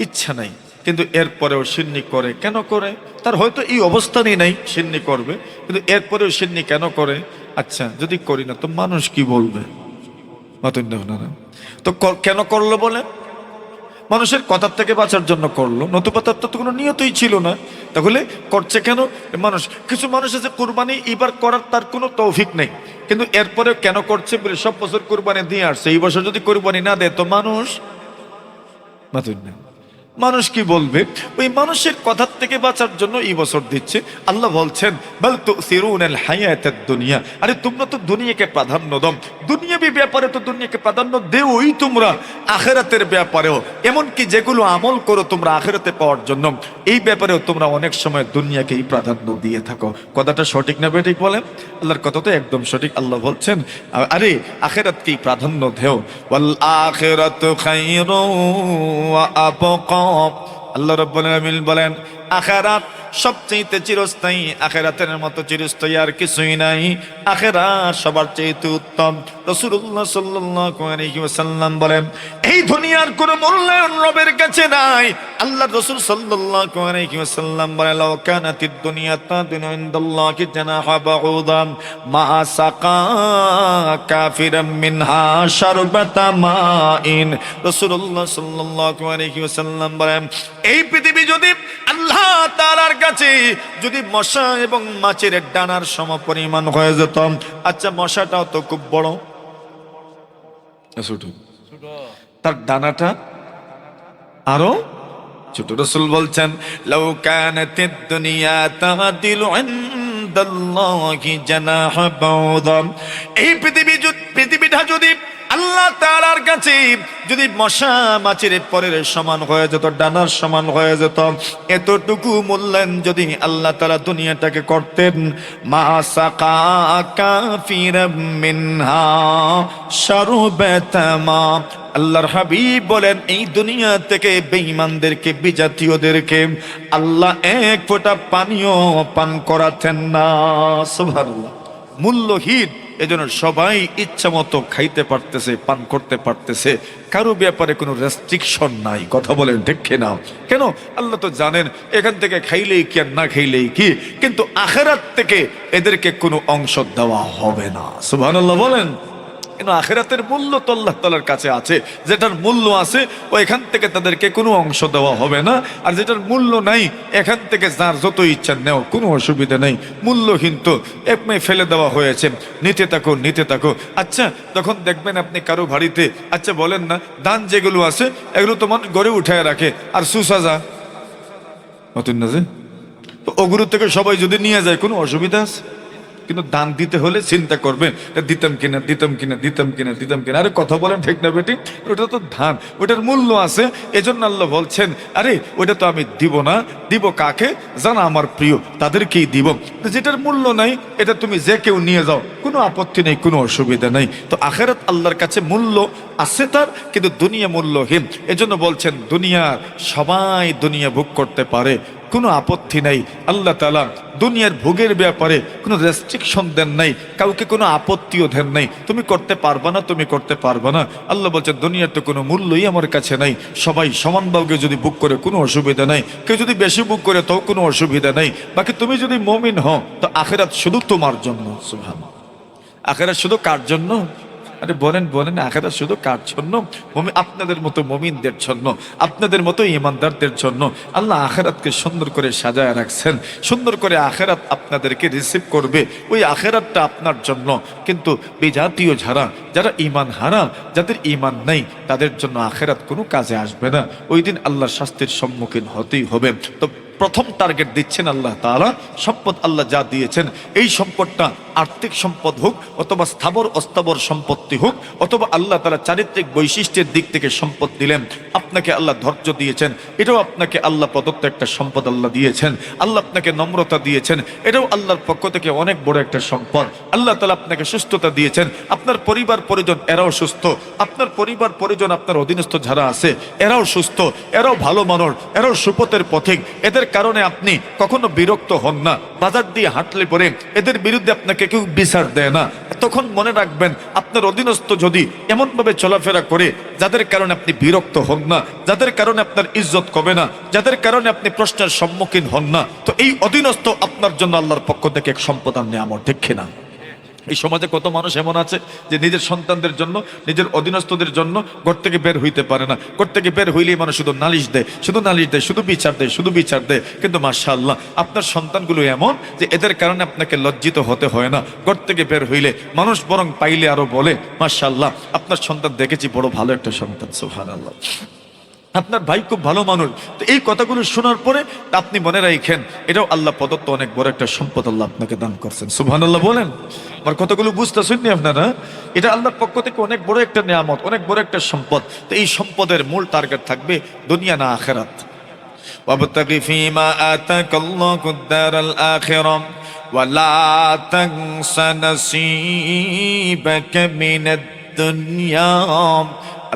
ইচ্ছা নাই, কিন্তু এরপরেও সিন্নি করে। কেন করে? তার হয়তো এই অবস্থানই নাই সিন্নি করবে, কিন্তু এরপরেও সিন্নি কেন করে? আচ্ছা, যদি করি না তো মানুষ কি বলবে? তো কেন করলো বলে? মানুষের কথার থেকে বাঁচার জন্য করলো, নতুবা তার তো কোনো নিয়তই ছিল না। তাহলে করছে কেন? মানুষ, কিছু মানুষ আছে কুরবানি এবার করার তার কোনো তৌফিক নেই, কিন্তু এরপরে কেন করছে বলে সব বছর কুরবানি দিয়ে আসছে, এই বছর যদি কুরবানি না দেয় তো মানুষ মানুষ কি বলবে? ওই মানুষের কথার থেকে বাঁচার জন্য এই বছর দিচ্ছে। আল্লাহ বলছেন, বাল তুসিরুনাল হায়াতাদ দুনিয়া। আরে তোমরা তো দুনিয়াকে প্রাধান্য দাও, দুনিয়াবি ব্যাপারে তো দুনিয়াকে প্রাধান্য দেওই তোমরা, আখিরাতের ব্যাপারেও এমনকি যেগুলো আমল করো তোমরা আখিরাতে পাওয়ার জন্য, এই ব্যাপারেও তোমরা অনেক সময় দুনিয়াকেই প্রাধান্য দিয়ে থাকো। কথাটা সঠিক না বেঠিক বলেন? আল্লাহর কথা তো একদম সঠিক। আল্লাহ বলছেন, আরে আখিরাতকেই প্রাধান্য দেও। ওয়াল আখিরাতু খায়রুন ওয়া আবকা। আল্লাহ রাব্বুল আলামিন বলেন, আখিরাত সবচেয়ে চিরস্থায়ী, আখিরাতের মতো চিরস্থায়ী আর কিছুই নাই। আখিরাত সবার চেয়ে উত্তম। রাসূলুল্লাহ সাল্লাল্লাহু আলাইহি ওয়াসাল্লাম বলেন, এই দুনিয়ার কোনো মূল্যায়ন রবের কাছে নাই। আল্লাহর রাসূল সাল্লাল্লাহু আলাইহি ওয়াসাল্লাম বলেন, লাউ কানাতিদ দুনিয়া তাদুনু ইনদাল্লাহি জানাহা বাউদাম মা সাকা কাফিরাম মিনহা শারবাতা মাইন। রাসূলুল্লাহ সাল্লাল্লাহু আলাইহি ওয়াসাল্লাম বলেন, এই পৃথিবী যদি আল্লাহ তাআলার কাছে যদি মশা এবং মাছের ডানার সমপরিমাণ হয়ে যেত, আচ্ছা মশাটাও তো খুব বড়, ছোট, তার ডানাটা আরো ছোট। রাসূল বলছেন, লাউ কানাতিদ দুনিয়া তাদিলু ইনদাল্লাহি জানাহা বাউদা। এই পৃথিবীটা যদি আল্লাহ তাআলার কাছে যদি মশা মাছের পরের সমান হয়ে যেত, ডানার সমান হয়ে যেত, এতটুকু মূল্যায়ন যদি আল্লাহ তাআলা দুনিয়াটাকে করতেন, মা সাকা কাফিরাম মিনহা শারবাতা মা। আল্লাহর হাবিব বলেন, এই দুনিয়া থেকে বেঈমানদেরকে, বিজাতীয়দেরকে আল্লাহ এক ফোঁটা পানিও পান করাতেন না। সুবহানাল্লাহ। মূল্যহীন, এজন্য সবাই ইচ্ছা মতো খাইতে পারতেছে, পান করতে পারতেছে, কারো ব্যাপারে কোনো রেস্ট্রিকশন নাই। কথা বলেন ঠিক কিনা? কেন? আল্লাহ তো জানেন এখান থেকে খাইলেই কি আর না খাইলেই কি, কিন্তু আখিরাত থেকে এদেরকে কোনো অংশ দেওয়া হবে না। সুবহানাল্লাহ বলেন। কিন্তু আখিরাতের মূল্য তো আল্লাহ তাআলার কাছে আছে, যেটার মূল্য আছে ও এখান থেকে তাদেরকে কোনো অংশ দেওয়া হবে না, আর যেটার মূল্য নাই এখান থেকে যার যত ইচ্ছা নেও, কোনো অসুবিধা নেই। মূল্যহীন তো একমাই ফেলে দেওয়া হয়েছে, নিতে থাকো নিতে থাকো। আচ্ছা, তখন দেখবেন আপনি কারো বাড়িতে, আচ্ছা বলেন না, দান যেগুলো আছে এগুলো তো মানুষ ঘরে উঠায় রাখে, আর সুসাজা নতুন না যে, তো ওগুলো থেকে সবাই যদি নিয়ে যায় কোনো অসুবিধা আছে? কিন্তু দান দিতে হলে চিন্তা করবেন দিতাম কিনা দিতাম কিনা দিতাম কিনা দিতাম কিনা। আরে কথা বলেন ঠিক না বেটি? ওটা তো ধান, ওটার মূল্য আছে। এজন্য আল্লাহ বলছেন আরে ওটা তো আমি দিব না, দিব কাকে? জানা আমার প্রিয়, তাদেরকেই দিব। যেটার মূল্য নাই এটা তুমি যে কেউ নিয়ে যাও, কোনো আপত্তি নেই, কোনো অসুবিধা নেই। তো আখিরাত আল্লাহর কাছে মূল্য আছে তার, কিন্তু দুনিয়া মূল্যহীন। এজন্য বলছেন দুনিয়ার সবাই দুনিয়া ভোগ করতে পারে, কোনো আপত্তি নাই। আল্লাহ তাআলা দুনিয়ার ভোগের ব্যাপারে কোনো রেস্ট্রিকশন দেন নাই, কাউকে কোনো আপত্তিও দেন নাই। তুমি করতে পারবা না, তুমি করতে পারবা না। আল্লাহ বলছেন দুনিয়ার তো কোনো মূল্যই আমার কাছে নাই, সবাই সমানভাবে যদি বুক করে কোনো অসুবিধা নাই, কেউ যদি বেশি বুক করে তাও কোনো অসুবিধা নাই। বাকি তুমি যদি মুমিন হও তো আখিরাত শুধু তোমার জন্য। সুবহানাল্লাহ। আখিরাত শুধু কার জন্য? আরে বলেন বলেন, আখিরাত শুধু কার জন্য? আপনাদের মতো মুমিনদের জন্য, আপনাদের মতো ঈমানদারদের জন্য আল্লাহ আখিরাতকে সুন্দর করে সাজায় রাখছেন। সুন্দর করে আখিরাত আপনাদেরকে রিসিভ করবে, ওই আখিরাতটা আপনার জন্য। কিন্তু বিজাতীয় যারা ঈমান হারা, যাদের ঈমান নাই, তাদের জন্য আখিরাত কোনো কাজে আসবে না। ওই দিন আল্লাহর শাস্তির সম্মুখীন হতেই হবে। তো প্রথম টার্গেট দিচ্ছেন আল্লাহ তাআলা। সম্পদ আল্লাহ যা দিয়েছেন, এই সম্পদটা আর্থিক সম্পদ হোক, অথবা স্থাবর অস্থাবর সম্পত্তি হোক, অথবা আল্লাহ তাআলা চারিত্রিক বৈশিষ্ট্যের দিক থেকে সম্পদ দিলেন। আপনাকে আল্লাহ ধৈর্য দিয়েছেন, এটাও আপনাকে আল্লাহ প্রদত্ত একটা সম্পদ আল্লাহ দিয়েছেন। আল্লাহ আপনাকে নম্রতা দিয়েছেন, এটাও আল্লাহর পক্ষ থেকে অনেক বড় একটা সম্পদ। আল্লাহ তাআলা আপনাকে সুস্থতা দিয়েছেন, আপনার পরিবার পরিজন এরাও সুস্থ, আপনার পরিবার পরিজন আপনার অধীনস্থ যারা আছে এরাও সুস্থ, এরাও ভালো মানুষ, এরাও সুপথের পথিক। এদের কারণে আপনি কখনো বিরক্ত হন না। বাজার দিয়ে হাঁটলে পরে এদের বিরুদ্ধে আপনাকে কেউ বিচার দেয় না। তখন মনে রাখবেন আপনার অধীনস্থ যদি এমন ভাবে চলাফেরা করে যাদের কারণে আপনি বিরক্ত হন না, যাদের কারণে আপনার ইজ্জত কমে না, যাদের কারণে আপনি প্রশ্নের সম্মুখীন হন না, তো এই অধীনস্থ আপনার জন্য আল্লাহর পক্ষ থেকে এক সম্পদ আর নেয়ামত। ঠিক কিনা? এই সমাজে কত মানুষ এমন আছে যে নিজের সন্তানদের জন্য, নিজের অধীনস্থদের জন্য ঘর থেকে বের হইতে পারে না। ঘর থেকে বের হইলেই মানুষ শুধু নালিশ দেয়, শুধু নালিশ দেয়, শুধু বিচার দেয়, শুধু বিচার দেয়। কিন্তু মাশাআল্লাহ আপনার সন্তানগুলো এমন যে এদের কারণে আপনাকে লজ্জিত হতে হয় না। ঘর থেকে বের হইলে মানুষ বরং পাইলে আরো বলে মাশাআল্লাহ আপনার সন্তান দেখেছি বড় ভালো একটা সন্তান। সুবহানাল্লাহ। আপনার ভাই খুব ভালো মানুষ। তো এই কথাগুলো শোনার পরে আপনি মনে রাখেন এটাও আল্লাহ প্রদত্ত অনেক বড় একটা সম্পদ আল্লাহ আপনাকে দান করছেন। সুবহানাল্লাহ বলেন। আমার কথাগুলো বুঝতেছেন নি আপনারা? এটা আল্লাহর পক্ষ থেকে অনেক বড় একটা নিয়ামত, অনেক বড় একটা সম্পদ। তো এই সম্পদের মূল টার্গেট থাকবে দুনিয়া না আখিরাত। ওয়াবতাগি ফীমা আতাকাল্লাহুদ দারাল আখিরাহ ওয়া লা তানসা নাসীবাকা মিনাদ দুনিয়া।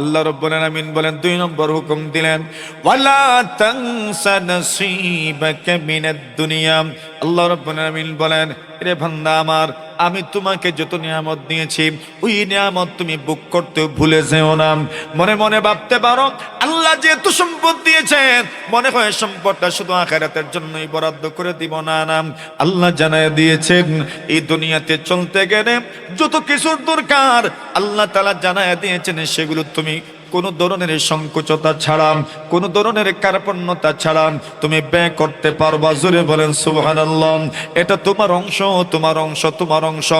আল্লাহ রাব্বুল আলামিন বলেন, 2 নম্বর হুকুম দিলেন, ওয়ালা তানসা নাসীবাকা মিনাদ দুনিয়া। আল্লাহ রাব্বুল আলামিন বলেন, রে বান্দা আমার, আমি তোমাকে যত নিয়ামত দিয়েছি ওই নিয়ামত তুমি ভোগ করতে ভুলে যেও না। মনে মনে ভাবতে পারো আল্লাহ যেহেতু সম্পদ দিয়েছেন, মনে হয় সম্পদটা শুধু আখিরাতের জন্যই বরাদ্দ করে দিব। না না, আল্লাহ জানায় দিয়েছেন এই দুনিয়াতে চলতে গেলে যত কিছুর দরকার আল্লাহ তাআলা জানায় দিয়েছেন, সেগুলো তুমি কোন ধরনের সংকোচতা ছাড়া, কোন ধরনের কার্পণ্যতা ছাড়া তুমি ব্যয় করতে পারবা। জোরে বলেন সুবহানাল্লাহ। এটা তোমার অংশ, তোমার অংশ, তোমার অংশ।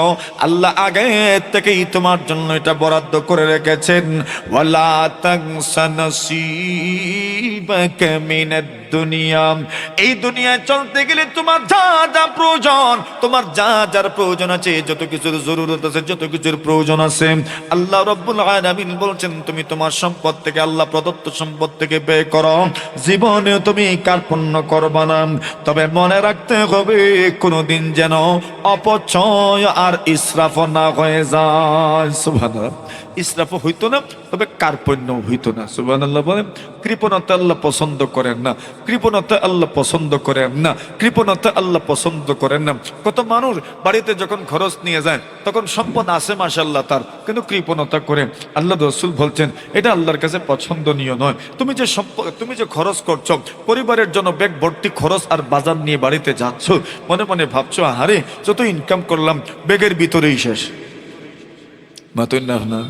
আল্লাহ আগে থেকেই তোমার জন্য এটা বরাদ্দ করে রেখেছেন। ওয়ালা তানসা নাসীবাকা মিনাদ দুনিয়া। এই দুনিয়ায় চলতে গেলে তোমার যা যা প্রয়োজন, তোমার যা যার প্রয়োজন আছে, যত কিছুর জরুরত আছে, যত কিছুর প্রয়োজন আছে, আল্লাহ রাব্বুল আলামিন বলছেন তুমি তোমার সম্পদ থেকে, আল্লাহ প্রদত্ত সম্পদ থেকে ব্যয় করো। জীবনে তুমি কার্পণ্য করবা না। তবে মনে রাখতে হবে কোনোদিন যেন অপচয় আর ইসরাফ না হয়ে যায়। সুবহানাল্লাহ। ইসরাফ হইতো না, তবে কার্পণ্য হইতো না। সুবহানাল্লাহ বলেন। কৃপণতা আল্লাহ পছন্দ করেন না, কৃপণতা আল্লাহ পছন্দ করেন না, কৃপণতা আল্লাহ পছন্দ করেন না। কত মানুষ বাড়িতে যখন খরচ নিয়ে যায় তখন সম্পদ আছে মাশাআল্লাহ তার, কিন্তু কৃপণতা করে। আল্লাহ রাসূল বলছেন এটা আল্লাহর কাছে পছন্দনীয় নয়। তুমি যে সম্পদ, তুমি যে খরচ করছো, পরিবারের জন্য ব্যাগ ভর্তি খরচ আর বাজার নিয়ে বাড়িতে যাচ্ছ, মনে মনে ভাবছো আহারে যত ইনকাম করলাম ব্যাগের ভিতরেই শেষ। মাতুন না না,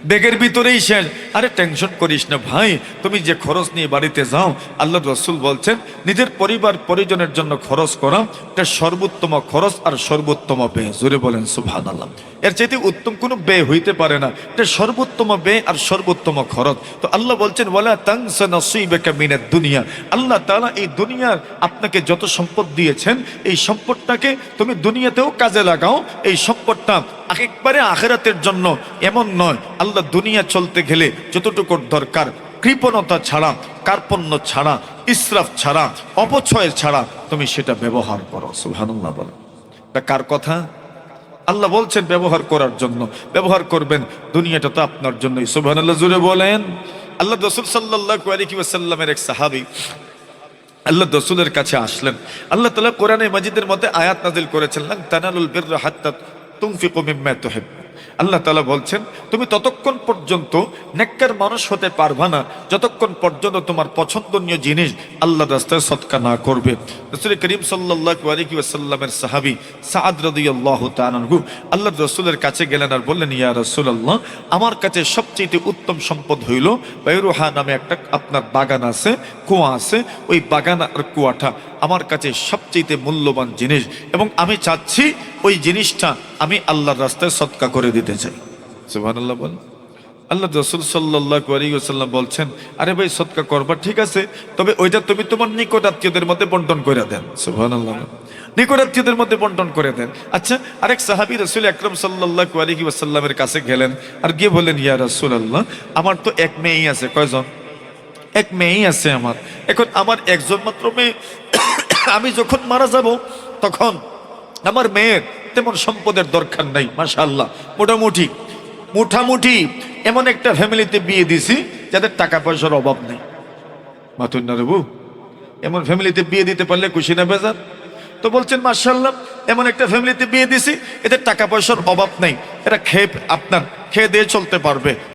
ব্যাগের ভিতরেই শেষ। আরে টেনশন করিস না ভাই, তুমি যে খরচ নিয়ে বাড়িতে যাও, আল্লাহ রসুল বলছেন নিজের পরিবার পরিজনের জন্য খরচ করা এটা সর্বোত্তম খরচ আর সর্বোত্তম ব্যয়। জোরে বলেন সুবহানাল্লাহ। এর চাইতে উত্তম কোনো ব্যয় হইতে পারে না, এটা সর্বোত্তম ব্যয় আর সর্বোত্তম খরচ। তো আল্লাহ বলছেন ওয়ালা তানসা নাসীবাকা মিনাদ দুনিয়া, আল্লাহ তাআলা এই দুনিয়ার আপনাকে যত সম্পদ দিয়েছেন এই সম্পদটাকে তুমি দুনিয়াতেও কাজে লাগাও। এই সম্পদটা একবারে আখিরাতের জন্য এমন নয়। আল্লাহ দুনিয়া চলতে গেলে যতটুকু দরকার, কৃপণতা ছাড়া, কার্পণ্য ছাড়া, ইসরাফ ছাড়া, অপচয় ছাড়া তুমি সেটা ব্যবহার করো। সুবহানাল্লাহ বলেন। এটা কার কথা? আল্লাহ বলছেন ব্যবহার করার জন্য। ব্যবহার করবেন, দুনিয়াটা তো আপনার জন্যই। সুবহানাল্লাহ জুড়ে বলেন। আল্লাহ রাসূল সাল্লাল্লাহু আলাইহি ওয়াসাল্লামের এক সাহাবী আল্লাহ রাসূলের কাছে আসলেন। আল্লাহ তাআলা কোরআনে মাজিদের মধ্যে আয়াত নাযিল করেছেন, লান তানালুল বিররা হাত্তা তুনফিকু মিম্মা তুহিব্বুন। আল্লাহ তাআলা বলছেন তুমি ততক্ষণ পর্যন্ত নেককার মানুষ হতে পারবা না যতক্ষণ পর্যন্ত তোমার পছন্দনীয় জিনিস আল্লাহর রাস্তায় সদকা না করবে। রাসূল করিম সাল্লাল্লাহু আলাইহি ওয়াসাল্লামের সাহাবী সাআদ রাদিয়াল্লাহু তাআলা আনহু আল্লাহর রাসূলের কাছে গেলেন আর বললেন, ইয়া রাসূলুল্লাহ, আমার কাছে সবচেয়ে উত্তম সম্পদ হইল বাইরুহা নামে একটা আপনার বাগান আছে, কুয়া আছে। ওই বাগান আর কুয়াটা আমার কাছে সবচেয়ে মূল্যবান জিনিস, এবং আমি চাচ্ছি ওই জিনিসটা আমি আল্লাহর রাস্তায় সদকা করে দিতে চাই। সুবহানাল্লাহ বলেন। আল্লাহ রাসূল সাল্লাল্লাহু আলাইহি ওয়াসাল্লাম বলছেন, আরে ভাই সদকা করবা ঠিক আছে, তবে ওইটা তুমি তোমার নিকট আত্মীয়দের মধ্যে বন্টন করে দেন। সুবহানাল্লাহ। নিকট আত্মীয়দের মধ্যে বন্টন করে দেন। আচ্ছা, আরেক সাহাবী রাসূল আকরাম সাল্লাল্লাহু আলাইহি ওয়াসাল্লামের কাছে গেলেন আর গিয়ে বললেন, ইয়া রাসূলুল্লাহ, আমার তো এক মেয়েই আছে। কয়জন? এক মেয়েই আছে আমার। এখন আমার একজন মাত্র মেয়ে, আমি যখন মারা যাব তখন আমার মেয়ের তেমন সম্পদের দরকার নাই। মাশাআল্লাহ, মোটামুটি এমন একটা ফ্যামিলিতে বিয়ে দিছি যাদের টাকা পয়সার অভাব নেই। মাতুন না রে বউ, এমন ফ্যামিলিতে বিয়ে দিতে পারলে খুশি না বেজার? তো বলছেন মাশাআল্লাহ, এমন একটা ফ্যামিলিতে বিয়ে দিছি এদের টাকা পয়সার অভাব নেই, এরা খেয়ে দিয়ে চলতে পারবে।